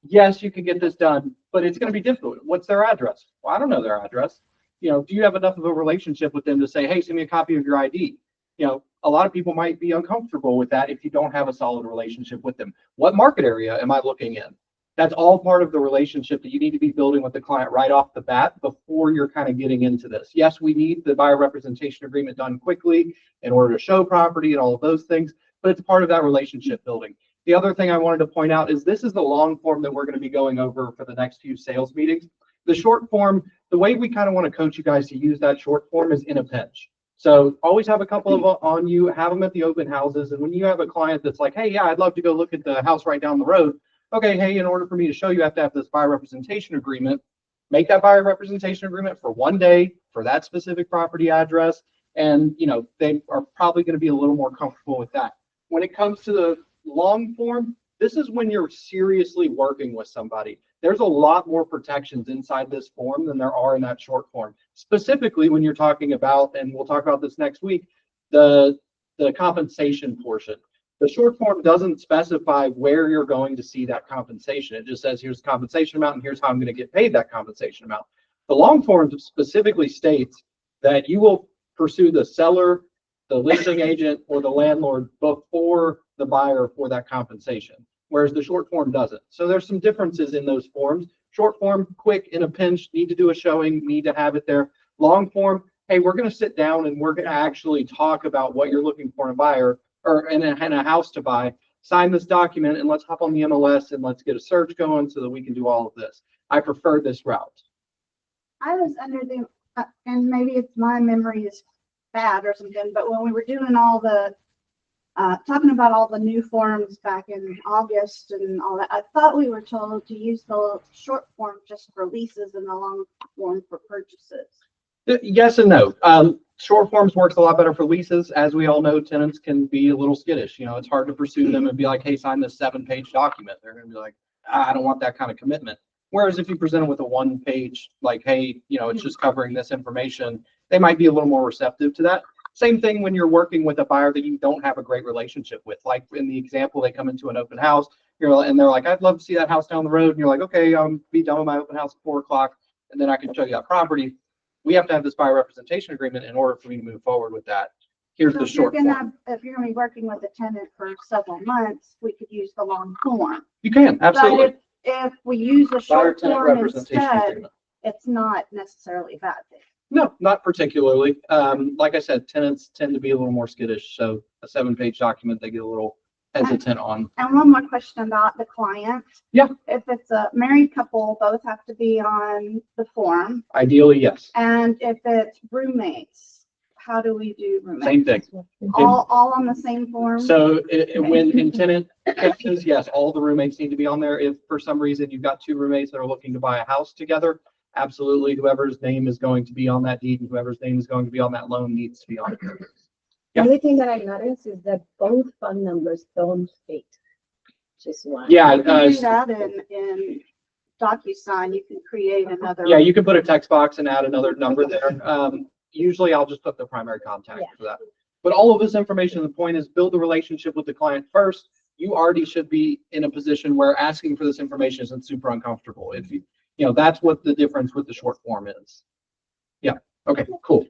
Yes, you can get this done, but it's going to be difficult. What's their address? Well, I don't know their address. You know, do you have enough of a relationship with them to say, hey, send me a copy of your ID? You know, a lot of people might be uncomfortable with that if you don't have a solid relationship with them. What market area am I looking in? That's all part of the relationship that you need to be building with the client right off the bat before you're kind of getting into this. Yes, we need the buyer representation agreement done quickly in order to show property and all of those things, but it's part of that relationship building. The other thing I wanted to point out is this is the long form that we're going to be going over for the next few sales meetings. The short form, the way we kind of want to coach you guys to use that short form is in a pinch. So always have a couple of on you, have them at the open houses. And when you have a client that's like, hey, yeah, I'd love to go look at the house right down the road. Okay, hey, in order for me to show you, I have to have this buyer representation agreement. Make that buyer representation agreement for 1 day for that specific property address. And, you know, they are probably going to be a little more comfortable with that. When it comes to the long form, this is when you're seriously working with somebody. There's a lot more protections inside this form than there are in that short form. Specifically, when you're talking about, and we'll talk about this next week, the compensation portion. The short form doesn't specify where you're going to see that compensation. It just says, here's the compensation amount and here's how I'm going to get paid that compensation amount. The long form specifically states that you will pursue the seller, the listing agent, or the landlord before the buyer for that compensation, whereas the short form doesn't. So there's some differences in those forms. Short form, quick, in a pinch, need to do a showing, need to have it there. Long form, hey, we're going to sit down and we're going to actually talk about what you're looking for in a buyer or in a house to buy. Sign this document and let's hop on the MLS and let's get a search going so that we can do all of this. I prefer this route. I was under the, and maybe it's my memory is bad or something, but when we were doing all the, talking about all the new forms back in August and all that, I thought we were told to use the short form just for leases and the long form for purchases. Yes and no. Short forms works a lot better for leases. As we all know, tenants can be a little skittish. You know, it's hard to pursue them and be like, hey, sign this 7-page document. They're going to be like, I don't want that kind of commitment. Whereas if you present them with a 1-page, like, hey, you know, it's just covering this information, they might be a little more receptive to that. Same thing when you're working with a buyer that you don't have a great relationship with. Like in the example, they come into an open house, and they're like, I'd love to see that house down the road. And you're like, okay, I'll be done with my open house at 4 o'clock, and then I can show you that property. We have to have this buyer representation agreement in order for me to move forward with that. Here's the short form. If you're gonna be working with a tenant for several months, we could use the long form. You can, absolutely. But if we use a Buyer short tenant form representation instead, agreement. it's not necessarily a bad thing. No, not particularly. Like I said, tenants tend to be a little more skittish. So a 7-page document, they get a little hesitant on. And one more question about the client. Yeah. If it's a married couple, both have to be on the form. Ideally, yes. And if it's roommates, how do we do roommates? Same thing. All on the same form? So when in tenant cases, yes, all the roommates need to be on there. If for some reason you've got 2 roommates that are looking to buy a house together, absolutely, whoever's name is going to be on that deed and whoever's name is going to be on that loan needs to be on it. The Yeah. only thing that I noticed is that both phone numbers don't fit. Just one. Yeah. You can do that in DocuSign. You can create another. Yeah, you can put a text box and add another number there. Usually I'll just put the primary contact for that. But all of this information, the point is build the relationship with the client first. You already should be in a position where asking for this information isn't super uncomfortable. If you know, that's what the difference with the short form is. Yeah. Okay, cool.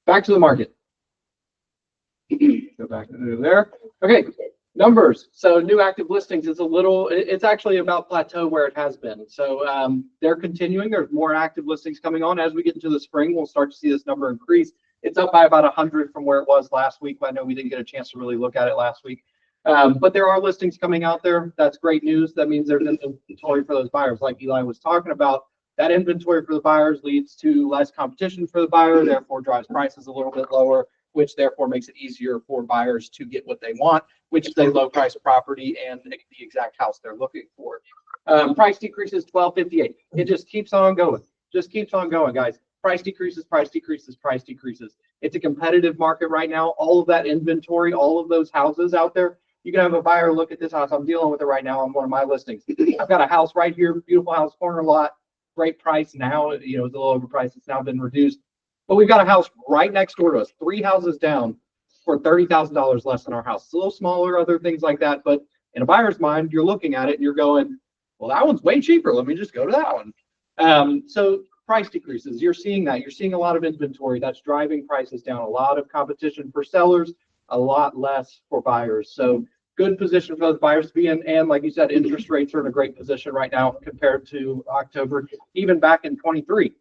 Back to the market. Go back to there. Okay, numbers. So new active listings is it's actually about plateau where it has been. So they're continuing. There's more active listings coming on. As we get into the spring, we'll start to see this number increase. It's up by about 100 from where it was last week. I know we didn't get a chance to really look at it last week. But there are listings coming out there. That's great news. That means there's inventory for those buyers. Like Eli was talking about, that inventory for the buyers leads to less competition for the buyer, therefore drives prices a little bit lower, which therefore makes it easier for buyers to get what they want, which is a low price property and the exact house they're looking for. Price decreases $12.58. It just keeps on going. Just keeps on going, guys. Price decreases, price decreases, price decreases. It's a competitive market right now. All of that inventory, all of those houses out there, you can have a buyer look at this house. I'm dealing with it right now on one of my listings. I've got a house right here, beautiful house, corner lot, great price now. You know, it's a little overpriced. It's now been reduced. But we've got a house right next door to us, 3 houses down for $30,000 less than our house. It's a little smaller, other things like that. But in a buyer's mind, you're looking at it and you're going, well, that one's way cheaper. Let me just go to that one. So price decreases. You're seeing that. You're seeing a lot of inventory. That's driving prices down. A lot of competition for sellers, a lot less for buyers. So good position for those buyers to be in. And like you said, interest rates are in a great position right now compared to October, even back in 23.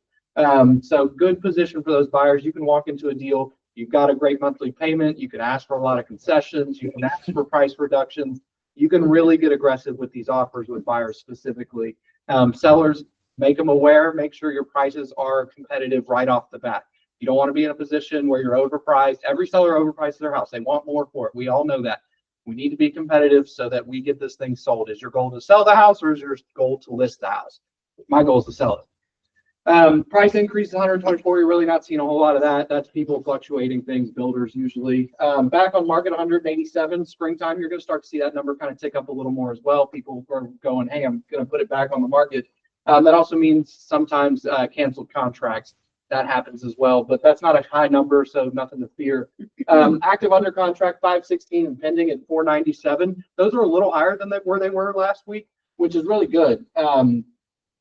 So good position for those buyers. You can walk into a deal. You've got a great monthly payment. You can ask for a lot of concessions. You can ask for price reductions. You can really get aggressive with these offers with buyers specifically. Sellers, make them aware. Make sure your prices are competitive right off the bat. You don't want to be in a position where you're overpriced. Every seller overprices their house. They want more for it. We all know that. We need to be competitive so that we get this thing sold. Is your goal to sell the house, or is your goal to list the house? My goal is to sell it. Price increase 124. You're really not seeing a whole lot of that. That's people fluctuating things, builders usually. Back on market 187. Springtime, you're going to start to see that number kind of tick up a little more as well. People are going, hey, I'm going to put it back on the market. That also means sometimes canceled contracts. That happens as well, but that's not a high number, so nothing to fear. Active under contract 516 and pending at 497. Those are a little higher than where they were last week, which is really good.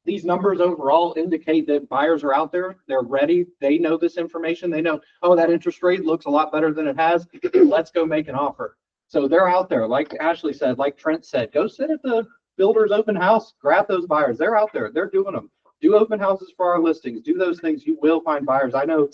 These numbers overall indicate that buyers are out there. They're ready. They know this information. They know, oh, that interest rate looks a lot better than it has. Let's go make an offer. So they're out there. Like Ashley said, like Trent said, go sit at the builder's open house, grab those buyers. They're out there. They're doing them. Do open houses for our listings. Do those things. You will find buyers. I know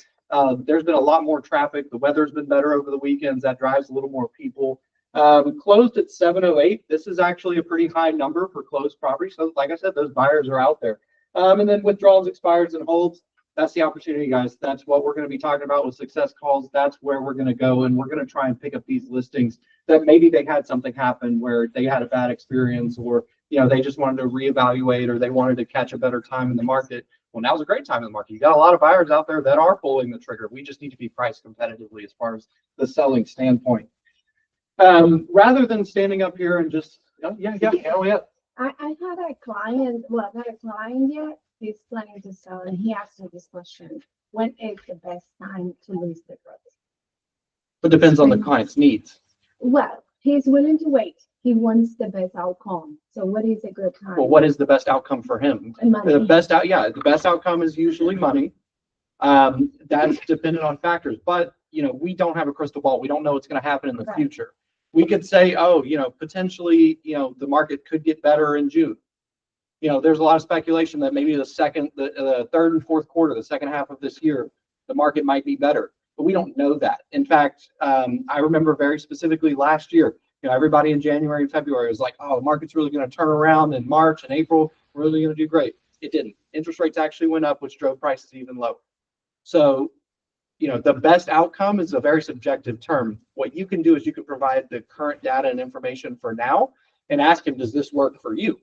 there's been a lot more traffic. The weather's been better over the weekends. That drives a little more people. Closed at 708. This is actually a pretty high number for closed property. So like I said, those buyers are out there. And then withdrawals, expires, and holds. That's the opportunity, guys. That's what we're going to be talking about with success calls. That's where we're going to go, and we're going to try and pick up these listings that maybe they had something happen where they had a bad experience, or they just wanted to reevaluate, or they wanted to catch a better time in the market. Well, now's a great time in the market. You got a lot of buyers out there that are pulling the trigger. We just need to be priced competitively as far as the selling standpoint. Rather than standing up here and just, I had a client, well, not a client yet. He's planning to sell, and he asked me this question: when is the best time to list the property? It depends on the client's needs. Well, he's willing to wait. He wants the best outcome. So what is a good time? Well, what is the best outcome for him? Money. The best outcome is usually money. That's dependent on factors, but we don't have a crystal ball. We don't know what's going to happen in the future. We could say, potentially, the market could get better in June. There's a lot of speculation that maybe the third and fourth quarter, the second half of this year, the market might be better, but we don't know that. In fact, I remember very specifically last year, everybody in January and February was like, oh, the market's really going to turn around in March and April. We're really going to do great. It didn't. Interest rates actually went up, which drove prices even lower. So, the best outcome is a very subjective term. What you can do is you can provide the current data and information for now and ask him, does this work for you?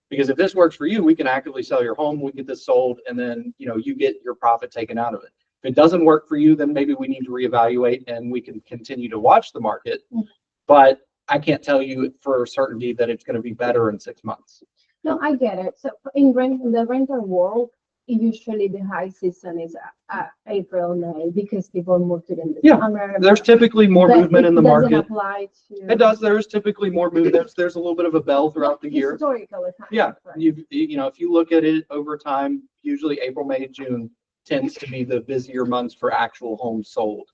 Because if this works for you, we can actively sell your home, we get this sold, and then, you get your profit taken out of it. If it doesn't work for you, then maybe we need to reevaluate and we can continue to watch the market. But I can't tell you for certainty that it's going to be better in 6 months. No, I get it. So in the rental world, usually the high season is April, May, because people move to the summer. There's typically more movement in the market. Doesn't apply to. It does. There's typically more movement. There's a little bit of a bell throughout the year. Historically. Yeah, if you look at it over time, usually April, May, June tends to be the busier months for actual homes sold.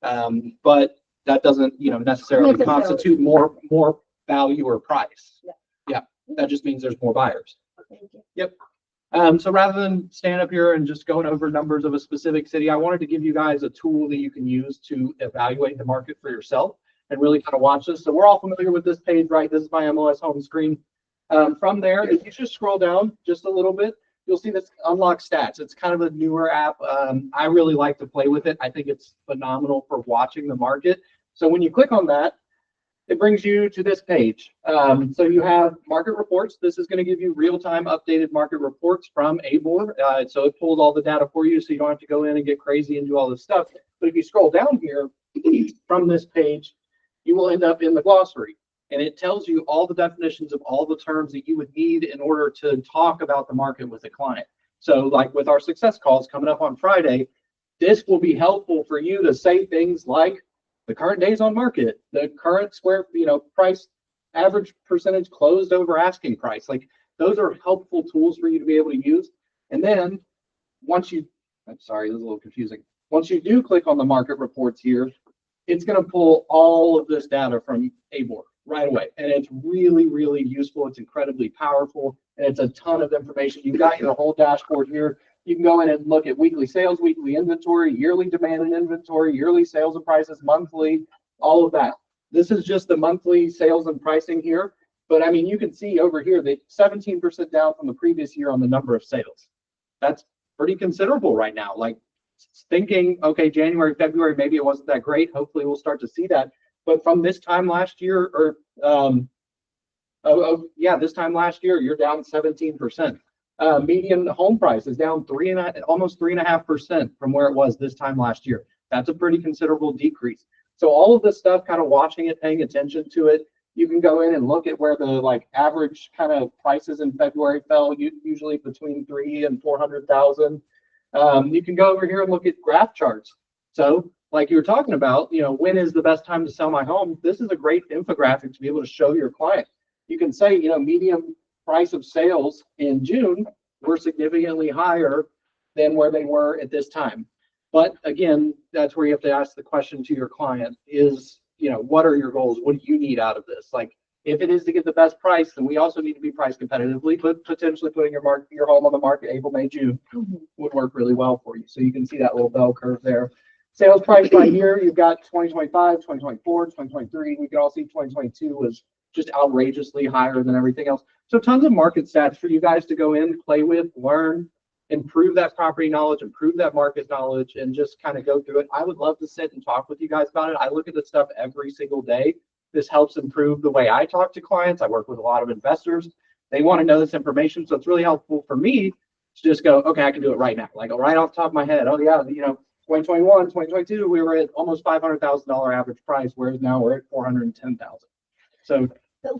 But that doesn't, necessarily constitute more value or price. Yeah, that just means there's more buyers. Thank you. Yep. So rather than stand up here and just going over numbers of a specific city, I wanted to give you guys a tool that you can use to evaluate the market for yourself and really kind of watch this. So we're all familiar with this page, right? This is my MLS home screen. From there, if you just scroll down just a little bit, you'll see this unlock stats. It's kind of a newer app. I really like to play with it. I think it's phenomenal for watching the market. So when you click on that, it brings you to this page. So you have market reports. This is going to give you real-time updated market reports from ABOR. So it pulls all the data for you, so you don't have to go in and get crazy and do all this stuff. But if you scroll down here from this page, you will end up in the glossary. And it tells you all the definitions of all the terms that you would need in order to talk about the market with a client. So like with our success calls coming up on Friday, this will be helpful for you to say things like the current days on market, the current price, average percentage closed over asking price. Like those are helpful tools for you to be able to use. And then once you, I'm sorry, this is a little confusing. Once you do click on the market reports here, it's going to pull all of this data from ABOR right away. And it's really, really useful. It's incredibly powerful. And it's a ton of information. You've got your whole dashboard here. You can go in and look at weekly sales, weekly inventory, yearly demand and inventory, yearly sales and prices, monthly, all of that. This is just the monthly sales and pricing here. But I mean, you can see over here that 17% down from the previous year on the number of sales. That's pretty considerable right now. Like thinking, okay, January, February, maybe it wasn't that great. Hopefully we'll start to see that. But from this time last year, or this time last year, you're down 17%. Median home price is down almost 3.5% from where it was this time last year. That's a pretty considerable decrease. So all of this stuff, kind of watching it, paying attention to it, you can go in and look at where the like average kind of prices in February fell, usually between 300,000 and 400,000. You can go over here and look at graph charts. So like you were talking about, when is the best time to sell my home? This is a great infographic to be able to show your client. You can say, median price of sales in June were significantly higher than where they were at this time. But again, that's where you have to ask the question to your client is, what are your goals? What do you need out of this? Like, if it is to get the best price, then we also need to be priced competitively, but potentially putting your home on the market April, May, June would work really well for you. So you can see that little bell curve there. Sales price by year, you've got 2025, 2024, 2023. We can all see 2022 was just outrageously higher than everything else. So tons of market stats for you guys to go in, play with, learn, improve that property knowledge, improve that market knowledge, and just kind of go through it. I would love to sit and talk with you guys about it. I look at this stuff every single day. This helps improve the way I talk to clients. I work with a lot of investors. They want to know this information. So it's really helpful for me to just go, okay, I can do it right now. Like right off the top of my head. Oh yeah, 2021, 2022, we were at almost $500,000 average price, whereas now we're at 410,000. So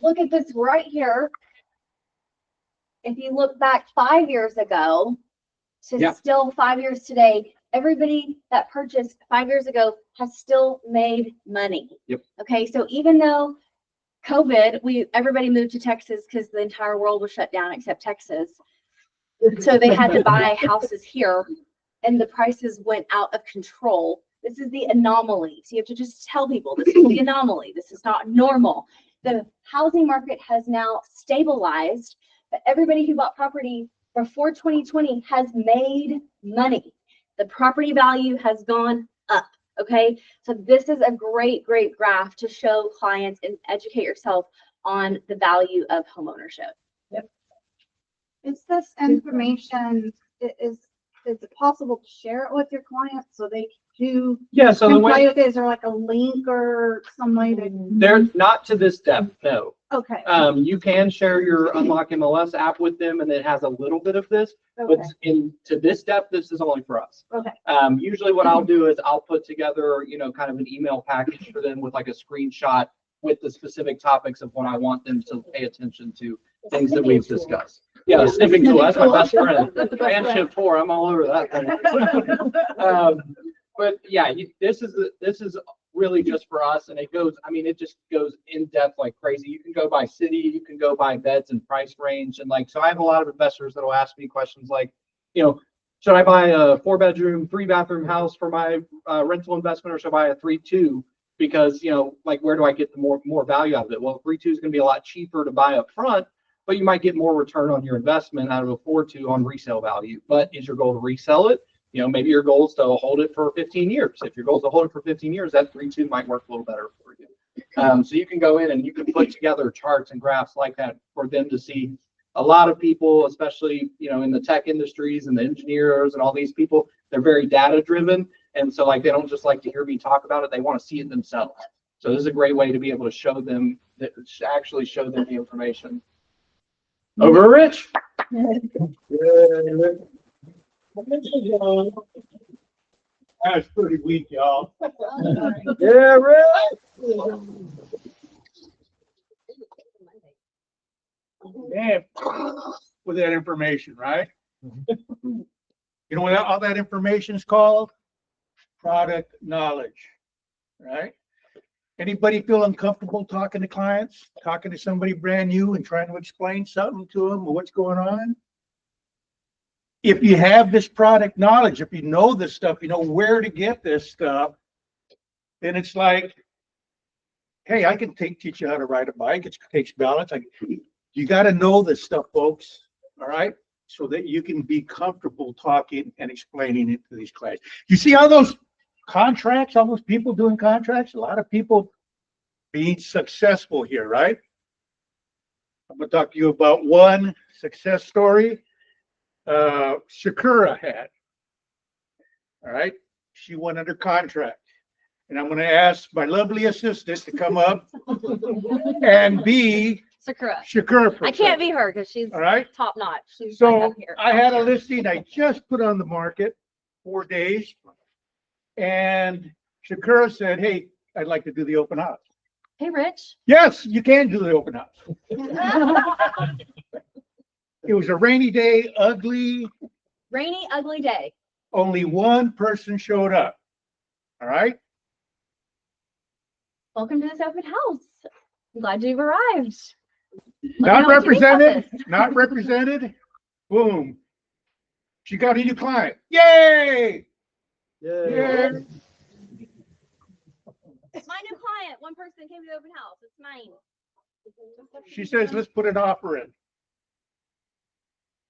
look at this right here. If you look back 5 years ago to still 5 years today, everybody that purchased 5 years ago has still made money. Yep. Okay, so even though COVID, everybody moved to Texas because the entire world was shut down except Texas. So they had to buy houses here and the prices went out of control. This is the anomaly. So you have to just tell people this is the anomaly. This is not normal. The housing market has now stabilized, but everybody who bought property before 2020 has made money. The property value has gone up. Okay, so this is a great graph to show clients and educate yourself on the value of homeownership. Yep. Is this information, is it possible to share it with your clients so they do? Yeah, so the way, is there like a link or some way to? There's not to this depth, no. Okay. You can share your Unlock MLS app with them, and it has a little bit of this, but to this depth, this is only for us. Okay. Usually what I'll do is I'll put together, kind of an email package for them with like a screenshot with the specific topics of what I want them to pay attention to, things that we've discussed. Yeah, the snipping tool, that's my best friend. And Shift 4, I'm all over that thing. But yeah, this is really just for us, and it just goes in depth like crazy. You can go by city, you can go by beds and price range, and so I have a lot of investors that will ask me questions like, should I buy a 4-bedroom, 3-bathroom house for my rental investment, or should I buy a 3-2? Because where do I get the more value out of it? Well, 3-2 is going to be a lot cheaper to buy up front, but you might get more return on your investment out of a 4-2 on resale value. But is your goal to resell it? Maybe your goal is to hold it for 15 years. If your goal is to hold it for 15 years, that 3-2 might work a little better for you. So you can go in and you can put together charts and graphs like that for them to see. A lot of people, especially, in the tech industries and the engineers and all these people, they're very data driven. And so they don't just like to hear me talk about it. They want to see it themselves. So this is a great way to be able to show them the information. Over, Rich. That's pretty weak, y'all. Yeah, Rich. Man, with that information, right? You know what all that information is called? Product knowledge, right? Anybody feel uncomfortable talking to clients, talking to somebody brand new and trying to explain something to them or what's going on? If you have this product knowledge, if you know this stuff, you know where to get this stuff, then it's like, hey, I can teach you how to ride a bike. It takes balance. You got to know this stuff, folks. All right. So that you can be comfortable talking and explaining it to these clients. You see all those contracts, all those people doing contracts, a lot of people being successful here, right? I'm going to talk to you about one success story Shakura had. All right, she went under contract. And I'm gonna ask my lovely assistant to come up and be Sakura. Shakura for I a can't second. be her because she's All right, top notch. She's right so up here. I had a listing I just put on the market 4 days. And Shakura said, hey, I'd like to do the open house. Hey, Rich. Yes, you can do the open house. It was a rainy day, ugly, Rainy, ugly day. only one person showed up. All right, Welcome to this open house. I'm glad you've arrived. not know what you think about represented, this. not represented. Boom. She got a new client. Yay! Yeah. It's my new client. One person came to the open house. It's mine. She says, let's put an offer in.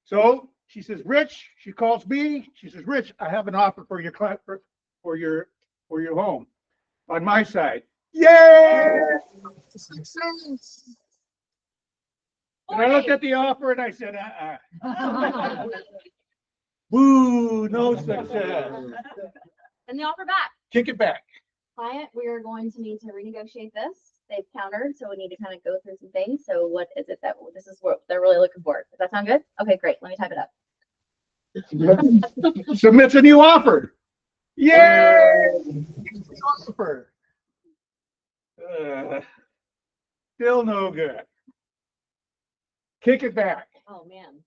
So she says, Rich, she calls me. She says, Rich, I have an offer for your client for your home on my side. Yay! And I looked at the offer and I said, Boo, no success. And the offer back. Kick it back. Client, we are going to need to renegotiate this. They've countered, so we need to kind of go through some things. So what is it that this is what they're really looking for? Does that sound good? Okay, great. Let me type it up. Submits a new offer. Yay! Offer. Still no good. Kick it back. Oh, man.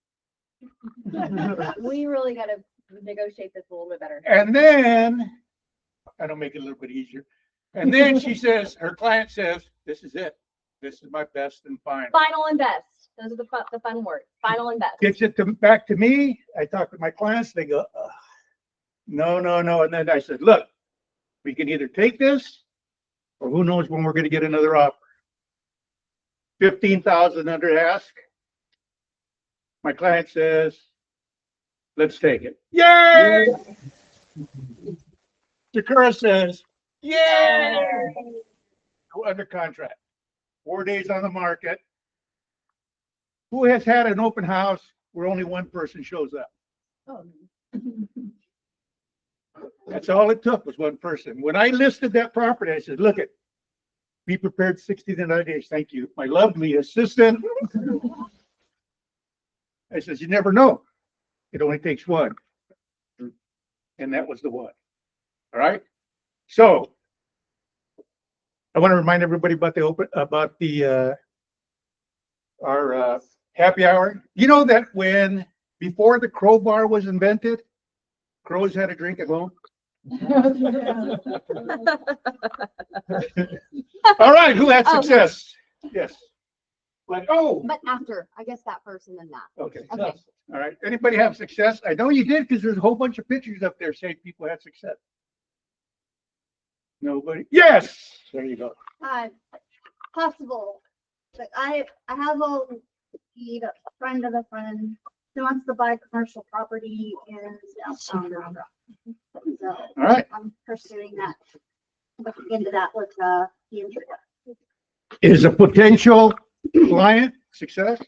We really got to negotiate this a little bit better. And then, I don't make it a little bit easier. And then she says, her client says, this is it. This is my best and final. Final and best. Those are the fun words. Final and best. Gets it back to me. I talk to my clients. They go, no, no, no. And then I said, look, we can either take this or who knows when we're going to get another offer. 15,000 under ask. My client says, let's take it. Yay! Sakura says, yay! Go under contract. 4 days on the market. Who has had an open house where only one person shows up? Oh. That's all it took was one person. When I listed that property, I said, look it, be prepared 60 to 90 days. Thank you. My lovely assistant. I says, you never know. It only takes one. And that was the one. All right. So I want to remind everybody about our happy hour. You know that when before the crowbar was invented, crows had a drink at home. All right, who had success? Yes. Like, oh, But after, I guess that first and then that. okay. Okay. All right. Anybody have success? I know you did because there's a whole bunch of pictures up there saying people had success. Nobody? Yes. There you go. Possible, but I have a lead, a friend of a friend who wants to buy commercial property in downtown Denver. So All right. I'm pursuing that, looking into that with the injury. Is a potential client success?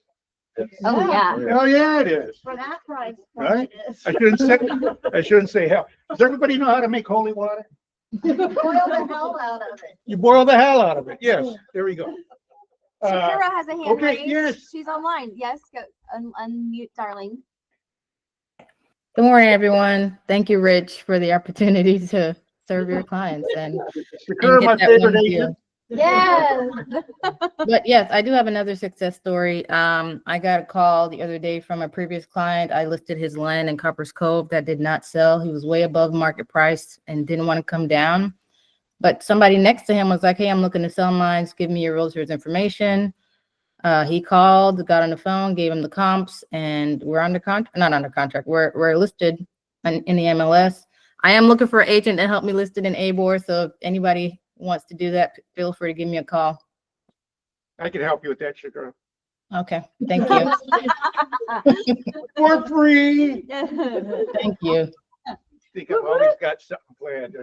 Oh, yeah. Oh, yeah, it is. For that price, Right? it is. I shouldn't say hell. Does everybody know how to make holy water? Boil the hell out of it. You boil the hell out of it. Yes, there we go. Shakira has a hand okay, raised. yes. She's online. Yes, go unmute, darling. Good morning, everyone. Thank you, Rich, for the opportunity to serve your clients and Shakira, my get that favorite one agent. Yes. But yes, I do have another success story. I got a call the other day from a previous client. I listed his land in Copper's Cove that did not sell. He was way above market price and didn't want to come down. But somebody next to him was like, hey, I'm looking to sell mine. Give me your realtor's information. He called, got on the phone, gave him the comps, and we're under contract, not under contract. We're listed in the MLS. I am looking for an agent to help me list it in ABOR. So if anybody wants to do that, feel free to give me a call. I can help you with that, Shakira. Okay, thank you. For free. Thank you. I think I've always got something planned.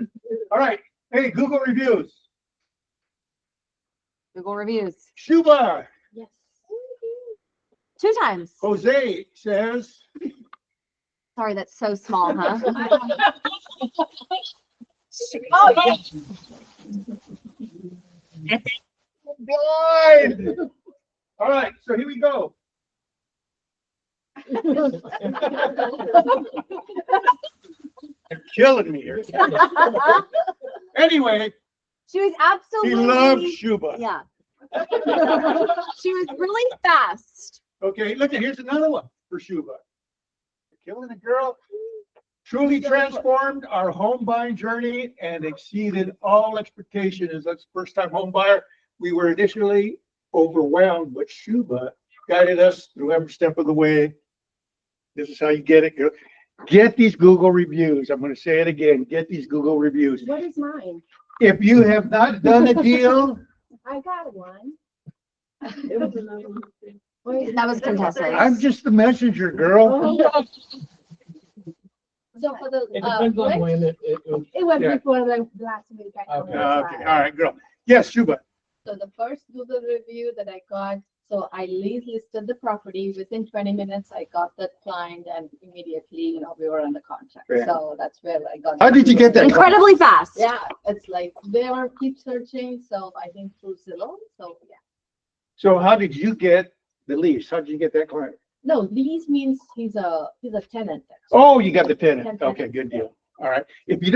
All right. Hey, Google reviews. Google reviews. Shuba. Yes. 2 times. Jose says, Sorry, that's so small, huh? Oh, yeah. Blind. All right, so here we go. They're killing me here. Anyway, She was he absolutely. loves Shuba. Yeah. She was really fast. Okay, look, here's another one for Shuba. Killing the girl. Truly transformed our home buying journey and exceeded all expectations. As a first-time home buyer, we were initially overwhelmed, but Shuba guided us through every step of the way. This is how you get it. Get these Google reviews. I'm going to say it again. Get these Google reviews. What is mine? If you have not done a deal, I got one. That was contested. I'm just the messenger, girl. So for the, It depends on when it was Yeah. before the last week. I know Okay. that's Okay, why. all right, girl. Yes, Shuba. So the first Google review that I got, so I listed the property. Within 20 minutes, I got that client and immediately, we were on the contract. Yeah. So that's where I got. How the did you get that? Google review. Incredibly fast. Yeah, it's like they were keep searching. So I think through Zillow. So yeah. So how did you get the lease? How did you get that client? No, lease means he's a tenant. Oh, you got the tenant. Tenant. Okay, good deal. All right. If you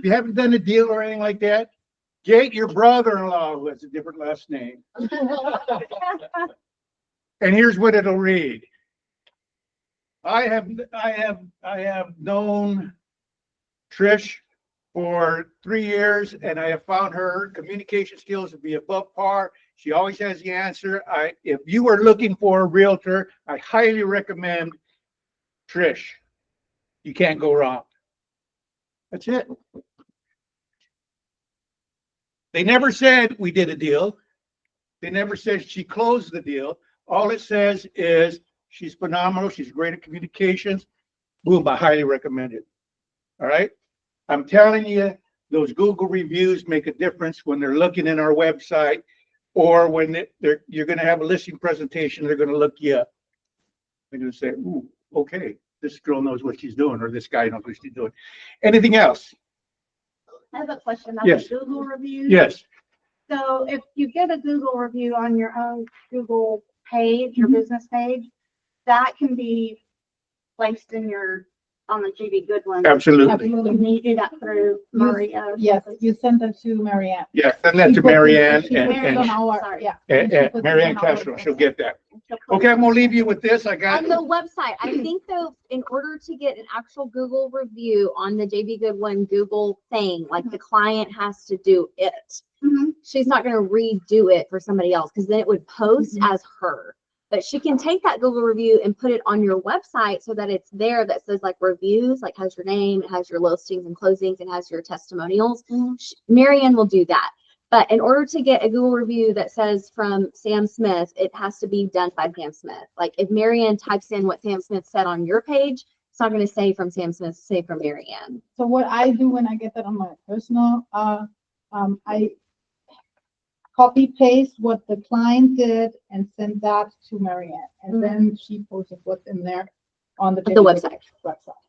haven't done a deal or anything like that, get your brother-in-law who has a different last name. And here's what it'll read. I have known Trish for 3 years, and I have found her communication skills to be above par. She always has the answer. If you are looking for a realtor, I highly recommend Trish. You can't go wrong. That's it. They never said we did a deal. They never said she closed the deal. All it says is she's phenomenal. She's great at communications. Boom, I highly recommend it. All right. I'm telling you, those Google reviews make a difference when they're looking in our website or when you're going to have a listing presentation, they're going to look you up. They're going to say, ooh, okay, this girl knows what she's doing, or this guy knows what she's doing. Anything else? I have a question about Yes. the Google reviews. Yes. So if you get a Google review on your own Google page, your business page, that can be placed on the GB Goodwin. Absolutely. Can you do that through Maria? Yes, you send them to Marianne. Yeah, send that to Marianne She puts it on our, Sorry. yeah. and She puts it Marianne on our Castro. website. She'll get that. Okay, I'm gonna leave you with this. I got On the website, I think though, in order to get an actual Google review on the JB Goodwin Google thing, like the client has to do it. Mhm. She's not going to redo it for somebody else because then it would post as her. But she can take that Google review and put it on your website so that it's there that says like reviews, like has your name, it has your listings and closings, it has your testimonials. Marianne will do that. But in order to get a Google review that says from Sam Smith, it has to be done by Sam Smith. Like if Marianne types in what Sam Smith said on your page, it's not going to say from Sam Smith, say from Marianne. So what I do when I get that on my personal, I copy paste what the client did and send that to Marianne. And then she posts what's in there on the website.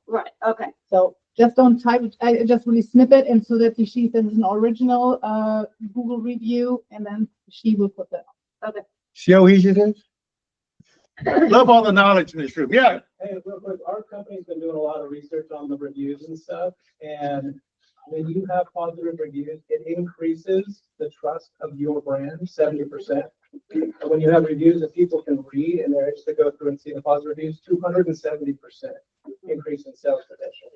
Right, okay. So just don't type it, I just really snip it and so that she sends an original Google review and then she will put that on. Okay. See how easy it is? Love all the knowledge in this room. Yeah. Hey, real quick, our company's been doing a lot of research on the reviews and stuff, and when you have positive reviews, it increases the trust of your brand 70%. And when you have reviews that people can read and they're able to go through and see the positive reviews, 270% increase in sales potential.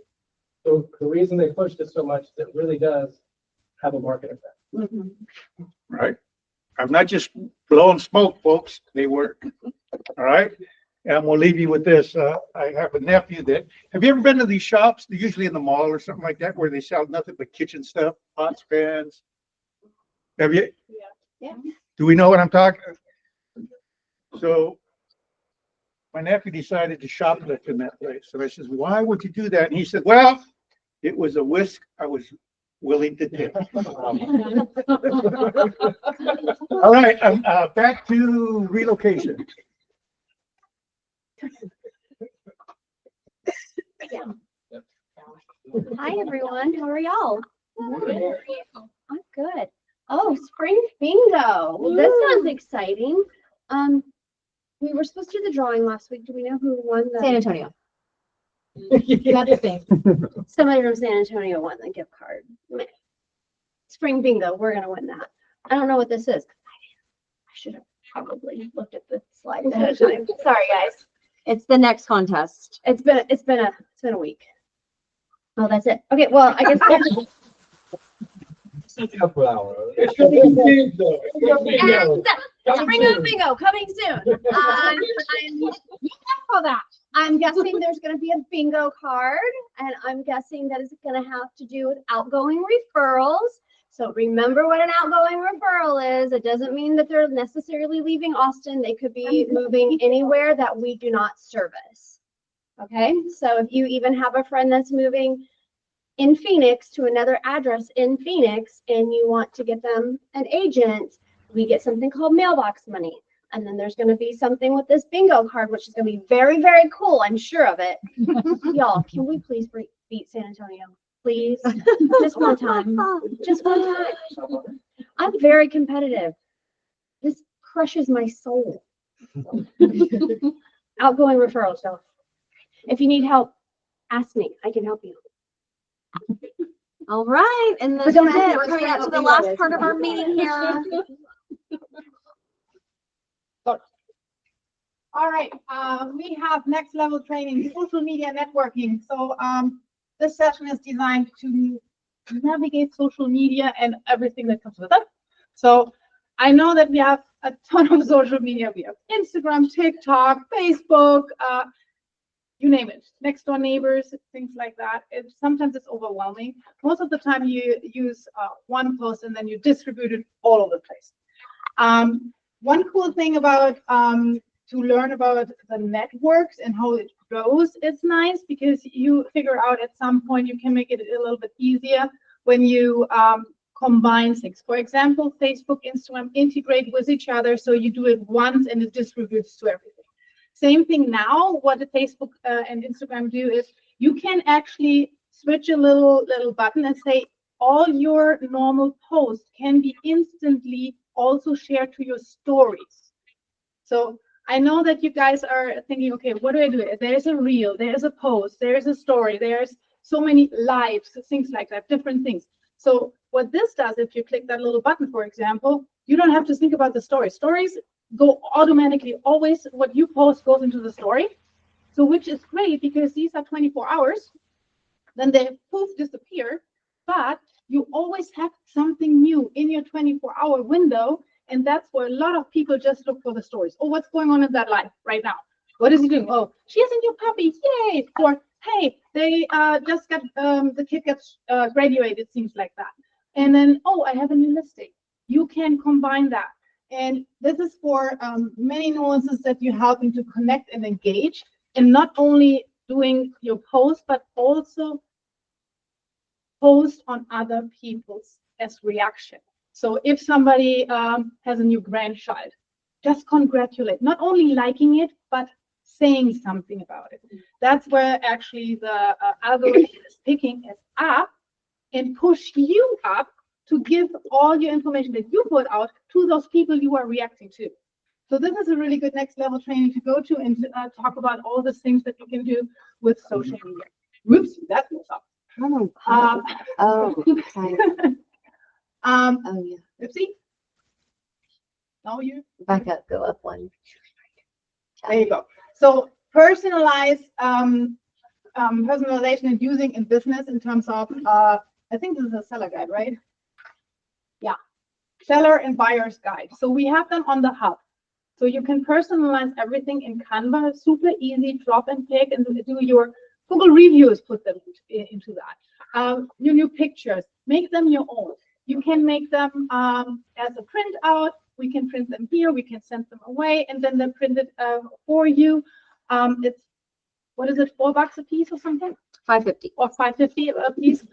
So the reason they pushed it so much is it really does have a market effect. Right. I'm not just blowing smoke, folks. They work. All right. And we'll leave you with this. I have a nephew have you ever been to these shops? They're usually in the mall or something like that, where they sell nothing but kitchen stuff, pots, pans. Have you? Yeah. Do we know what I'm talking? So my nephew decided to shoplift in that place. So I says, why would you do that? And he said, well, it was a risk I was willing to take. All right, back to relocation. Hi, everyone. How are y'all? I'm good. Oh, spring bingo. Well, this sounds exciting. We were supposed to do the drawing last week. Do we know who won the? San Antonio. That's the thing. Somebody from San Antonio won the gift card. Meh. Spring bingo. We're gonna win that. I don't know what this is. I should have probably looked at the slide ahead of time. Sorry, guys. It's the next contest. It's been a week. Oh, that's it. Okay, well, I guess. It's gonna be big though. It's gonna be And big. Spring Up Bingo coming soon. I'm guessing there's gonna be a bingo card, and I'm guessing that it's gonna have to do with outgoing referrals. So remember what an outgoing referral is. It doesn't mean that they're necessarily leaving Austin. They could be moving anywhere that we do not service. Okay, so if you even have a friend that's moving in Phoenix to another address in Phoenix and you want to get them an agent, we get something called mailbox money. And then there's going to be something with this bingo card, which is going to be very, very cool. I'm sure of it. Y'all, can we please beat San Antonio? Please? Just one time. Just one time. I'm very competitive. This crushes my soul. Outgoing referrals, though. If you need help, ask me. I can help you. All right, and this is it. We're coming out to the last part of our meeting here. All right, we have next level training, social media networking. So this session is designed to navigate social media and everything that comes with it. So I know that we have a ton of social media. We have Instagram, TikTok, Facebook, you name it, next door neighbors, things like that. Sometimes it's overwhelming. Most of the time you use one post and then you distribute it all over the place. One cool thing about to learn about the networks and how it grows, it's nice because you figure out at some point you can make it a little bit easier when you combine things. For example, Facebook, Instagram integrate with each other, so you do it once and it distributes to everything. Same thing now, what the Facebook and Instagram do is you can actually switch a little button and say all your normal posts can be instantly also shared to your stories. So I know that you guys are thinking, okay, what do I do? There's a reel, there's a post, there's a story, there's so many lives, things like that, different things. So what this does, if you click that little button, for example, you don't have to think about the story. Stories go automatically, always what you post goes into the story. So which is great because these are 24 hours, then they poof disappear, but you always have something new in your 24-hour window. And that's where a lot of people just look for the stories. Oh, what's going on in that life right now? What is he doing? Oh, she has a new puppy, yay! Or hey, they just got the kid gets graduated, things like that. And then, oh, I have a new listing. You can combine that. And this is for many nuances that you're helping to connect and engage, and not only doing your post, but also post on other people's as reaction. So if somebody has a new grandchild, just congratulate, not only liking it, but saying something about it. That's where actually the algorithm is picking it up and push you up to give all your information that you put out to those people you are reacting to. So this is a really good next level training to go to and talk about all the things that you can do with social media. Whoops, that was up. Oh, yeah. Oopsie. No, you Back up, go up one. there you go. So personalized personalization and using in business in terms of I think this is a seller guide, right? Yeah, seller and buyer's guide. So we have them on the hub. So you can personalize everything in Canva, super easy, drop and pick, and do your Google reviews, put them into that. Your new pictures, make them your own. You can make them as a printout. We can print them here. We can send them away, and then they're printed for you. It's, what is it, $4 a piece or something? $5.50. Or $5.50 a piece,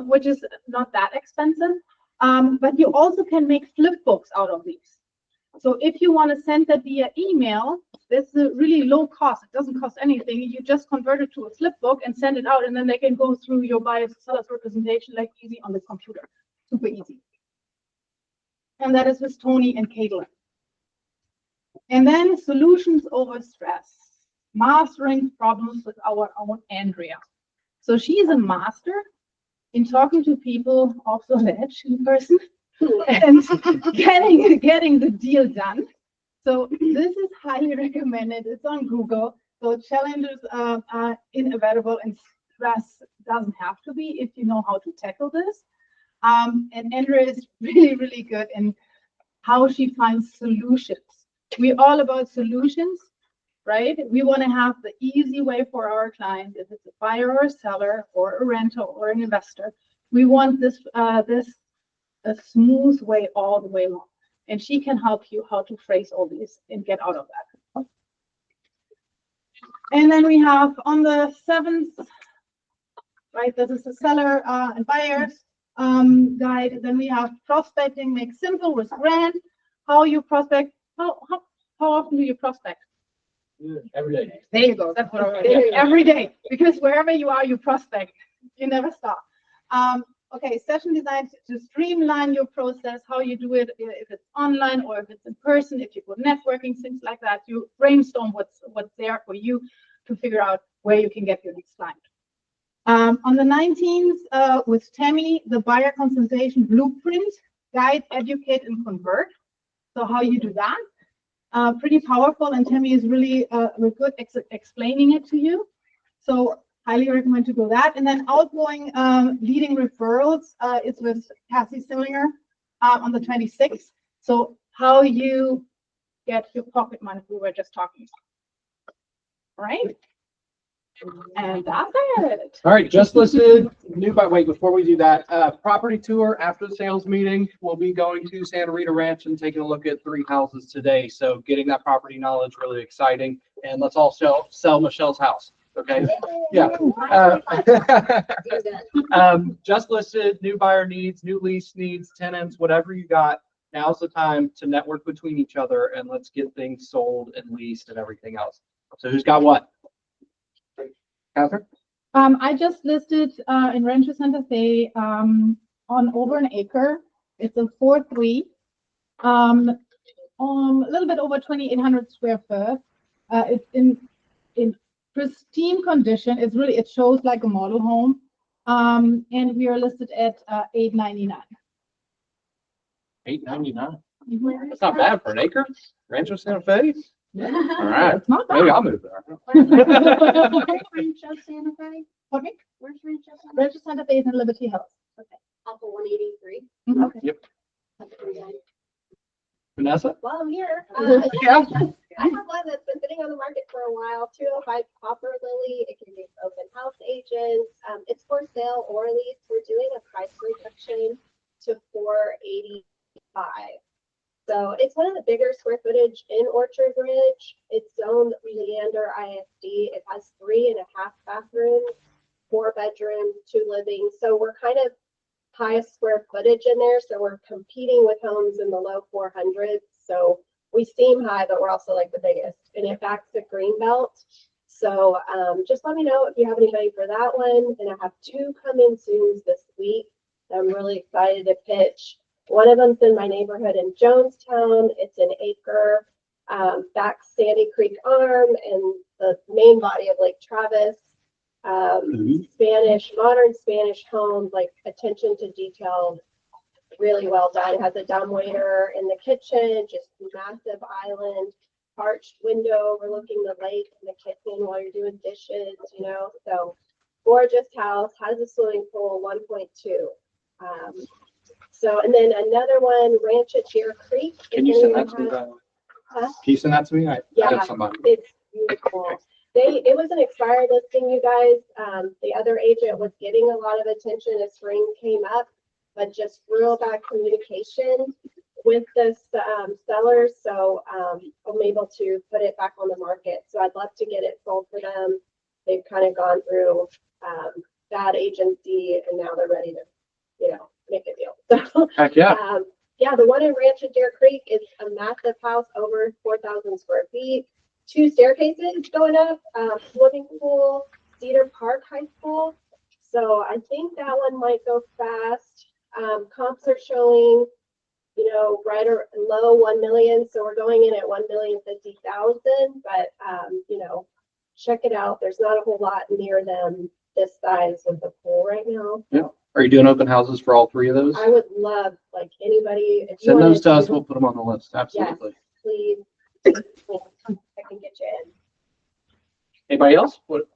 which is not that expensive. But you also can make flip books out of these. So if you want to send that via email, this is a really low cost. It doesn't cost anything. You just convert it to a flip book and send it out, and then they can go through your buyer's seller's representation like easy on the computer. Super easy. And that is with Tony and Caitlin. And then solutions over stress, mastering problems with our own Andrea. So she is a master in talking to people off the ledge in person and getting the deal done. So this is highly recommended. It's on Google. So challenges are inevitable and stress doesn't have to be if you know how to tackle this. And Andrea is really, really good in how she finds solutions. We're all about solutions, right? We want to have the easy way for our client, if it's a buyer or a seller or a renter or an investor. We want this a smooth way all the way along. And she can help you how to phrase all these and get out of that. And then we have on the 7th, right, this is the seller and buyers guide. Then we have prospecting, make simple with Grant. How you prospect, how often do you prospect? Every day. There you go. That's what I want to hear. Every day, because wherever you are, you prospect. You never stop. Okay, session designed to streamline your process, how you do it, if it's online or if it's in person, if you go networking, things like that. You brainstorm what's there for you to figure out where you can get your next client. On the 19th, with Tammy, the buyer consultation blueprint, guide, educate, and convert. So how you do that. Pretty powerful, and Tammy is really good explaining it to you. So highly recommend to go that. And then outgoing leading referrals is with Cassie Sillinger on the 26th. So how you get your pocket money we were just talking about. All right. And that's it. All right, just listed new, but wait, before we do that, property tour after the sales meeting, we'll be going to Santa Rita Ranch and taking a look at 3 houses today. So getting that property knowledge, really exciting. And let's all sell Michelle's house. Okay. Yeah. Just listed new buyer needs, new lease needs, tenants, whatever you got. Now's the time to network between each other and let's get things sold and leased and everything else. So who's got what? Catherine? I just listed in Rancho Santa Fe on over an acre. It's a 4-3, a little bit over 2,800 square foot. It's in pristine condition. It's really, it shows like a model home. And we are listed at $899. $899. That's not bad for an acre. Rancho Santa Fe. All right. It's not bad. Maybe I'll move there. Where's Rancho Santa Fe? Okay. Where's Rancho Santa Fe? Rancho Santa Fe is in Liberty Hills. Off of 183. Okay. Yep. Vanessa? Well, I'm here. Yeah. I have one that's been sitting on the market for a while, 205 Copper Lily. It can be open house agents. It's for sale or lease. We're doing a price reduction to $485. So it's one of the bigger square footage in Orchard Ridge. It's zoned Leander ISD. It has 3.5 bathrooms, 4 bedrooms, 2 living. So we're kind of highest square footage in there. So we're competing with homes in the low 400s. So we seem high, but we're also like the biggest. And it backs the Greenbelt. So just let me know if you have anybody for that one. And I have 2 come-in soons this week that I'm really excited to pitch. One of them's in my neighborhood in Jonestown. It's an acre, backs Sandy Creek Arm and the main body of Lake Travis. Spanish, modern Spanish home, like attention to detail, really well done. It has a dumbwaiter in the kitchen, just massive island, arched window overlooking the lake in the kitchen while you're doing dishes, you know. So gorgeous house, has a swimming pool, 1.2. So, and then another one, Ranch at Deer Creek. Can you send that to me? Huh? Can you send that to me? I Yeah, have somebody. it's beautiful. It was an expired listing, you guys. The other agent was getting a lot of attention as spring came up, but just real bad communication with the sellers. So I'm able to put it back on the market. So I'd love to get it sold for them. They've kind of gone through bad agency and now they're ready to, you know, make a deal. So Heck yeah. Yeah, the one in Rancho Deer Creek is a massive house, over 4,000 square feet, 2 staircases going up, swimming pool, Cedar Park High School. So I think that one might go fast. Comps are showing, you know, right or low 1 million. So we're going in at 1,050,000, but, you know, check it out. There's not a whole lot near them this size with the pool right now. Yeah. Are you doing open houses for all 3 of those? I would love, like, anybody. If you Send those wanted to us. We'll put them on the list. Absolutely. Please, I can get you in. Anybody else? What?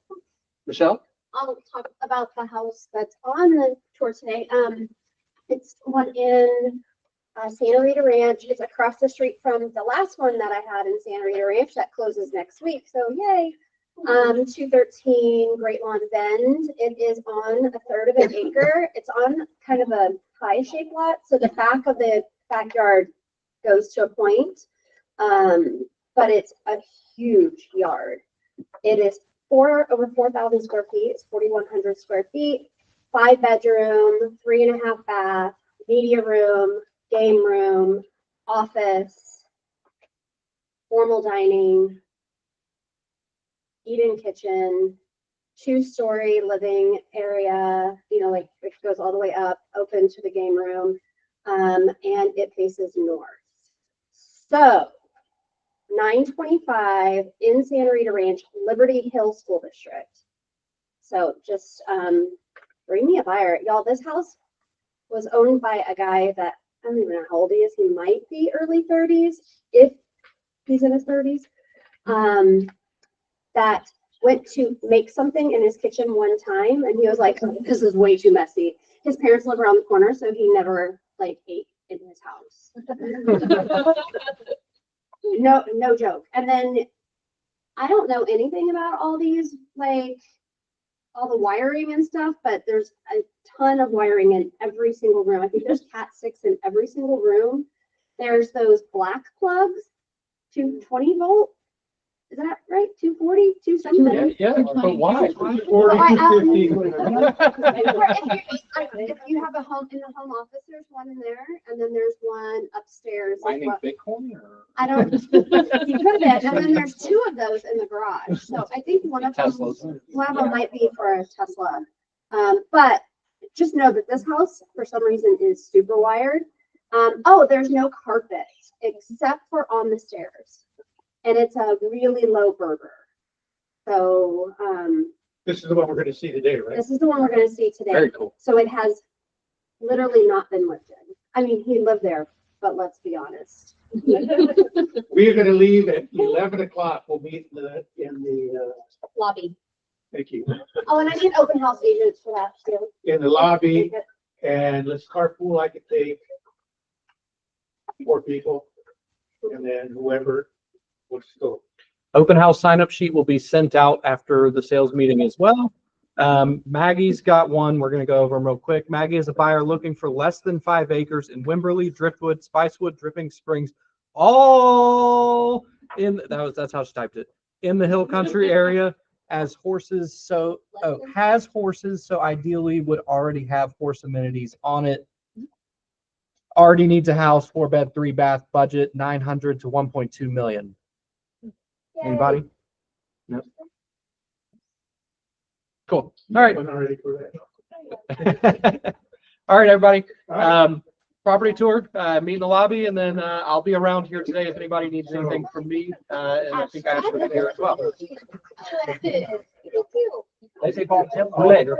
Michelle? I'll talk about the house that's on the tour today. It's one in Santa Rita Ranch. It's across the street from the last one that I had in Santa Rita Ranch that closes next week. So yay. 213 Great Lawn Bend. It is on 1/3 of an acre. It's on kind of a pie-shaped lot. So the back of the backyard goes to a point. But it's a huge yard. It is over 4,000 square feet. It's 4,100 square feet, 5-bedroom, 3.5 bath, media room, game room, office, formal dining, eat-in kitchen, 2-story living area, you know, like it goes all the way up, open to the game room, and it faces north. So 925 in Santa Rita Ranch, Liberty Hill School District. So just bring me a buyer. Y'all, this house was owned by a guy that, I don't even know how old he is. He might be early 30s, if he's in his 30s. That went to make something in his kitchen one time, and he was like, this is way too messy. His parents live around the corner, so he never like ate in his house. No joke. And then I don't know anything about all these, like all the wiring and stuff, but there's a ton of wiring in every single room. I think there's Cat 6 in every single room. There's those black plugs, 220 volt. Is that right? 240, 2something? Yeah, but why? If you have a home in the home office, there's one in there, and then there's one upstairs. Mining Bitcoin or? I don't. You could have, and then there's 2 of those in the garage. So I think one of them might be for a Tesla. But just know that this house, for some reason, is super wired. Oh, there's no carpet except for on the stairs. And it's a really low burger. So, This is the one we're gonna see today, right? this is the one we're gonna see today. Very cool. So it has literally not been lifted. I mean, he lived there, but let's be honest. We are gonna leave at 11 o'clock. We'll meet in the, Lobby. thank you, Oh, and I need open house agents for that too. in the lobby, and let's carpool. I could take 4 people, and then whoever wants to go. Open house sign-up sheet will be sent out after the sales meeting as well. Maggie's got one. We're going to go over them real quick. Maggie is a buyer looking for less than 5 acres in Wimberley, Driftwood, Spicewood, Dripping Springs, all in, that's how she typed it, in the hill country area, has horses. So ideally would already have horse amenities on it. Already needs a house, 4-bed, 3-bath, budget 900 to 1.2 million. Anybody? No. Cool. All right. I'm not ready for that. All right, everybody. Property tour, meet in the lobby, and then I'll be around here today if anybody needs anything from me. And I think Ashley's there as well. Thank you. They say Paul, later.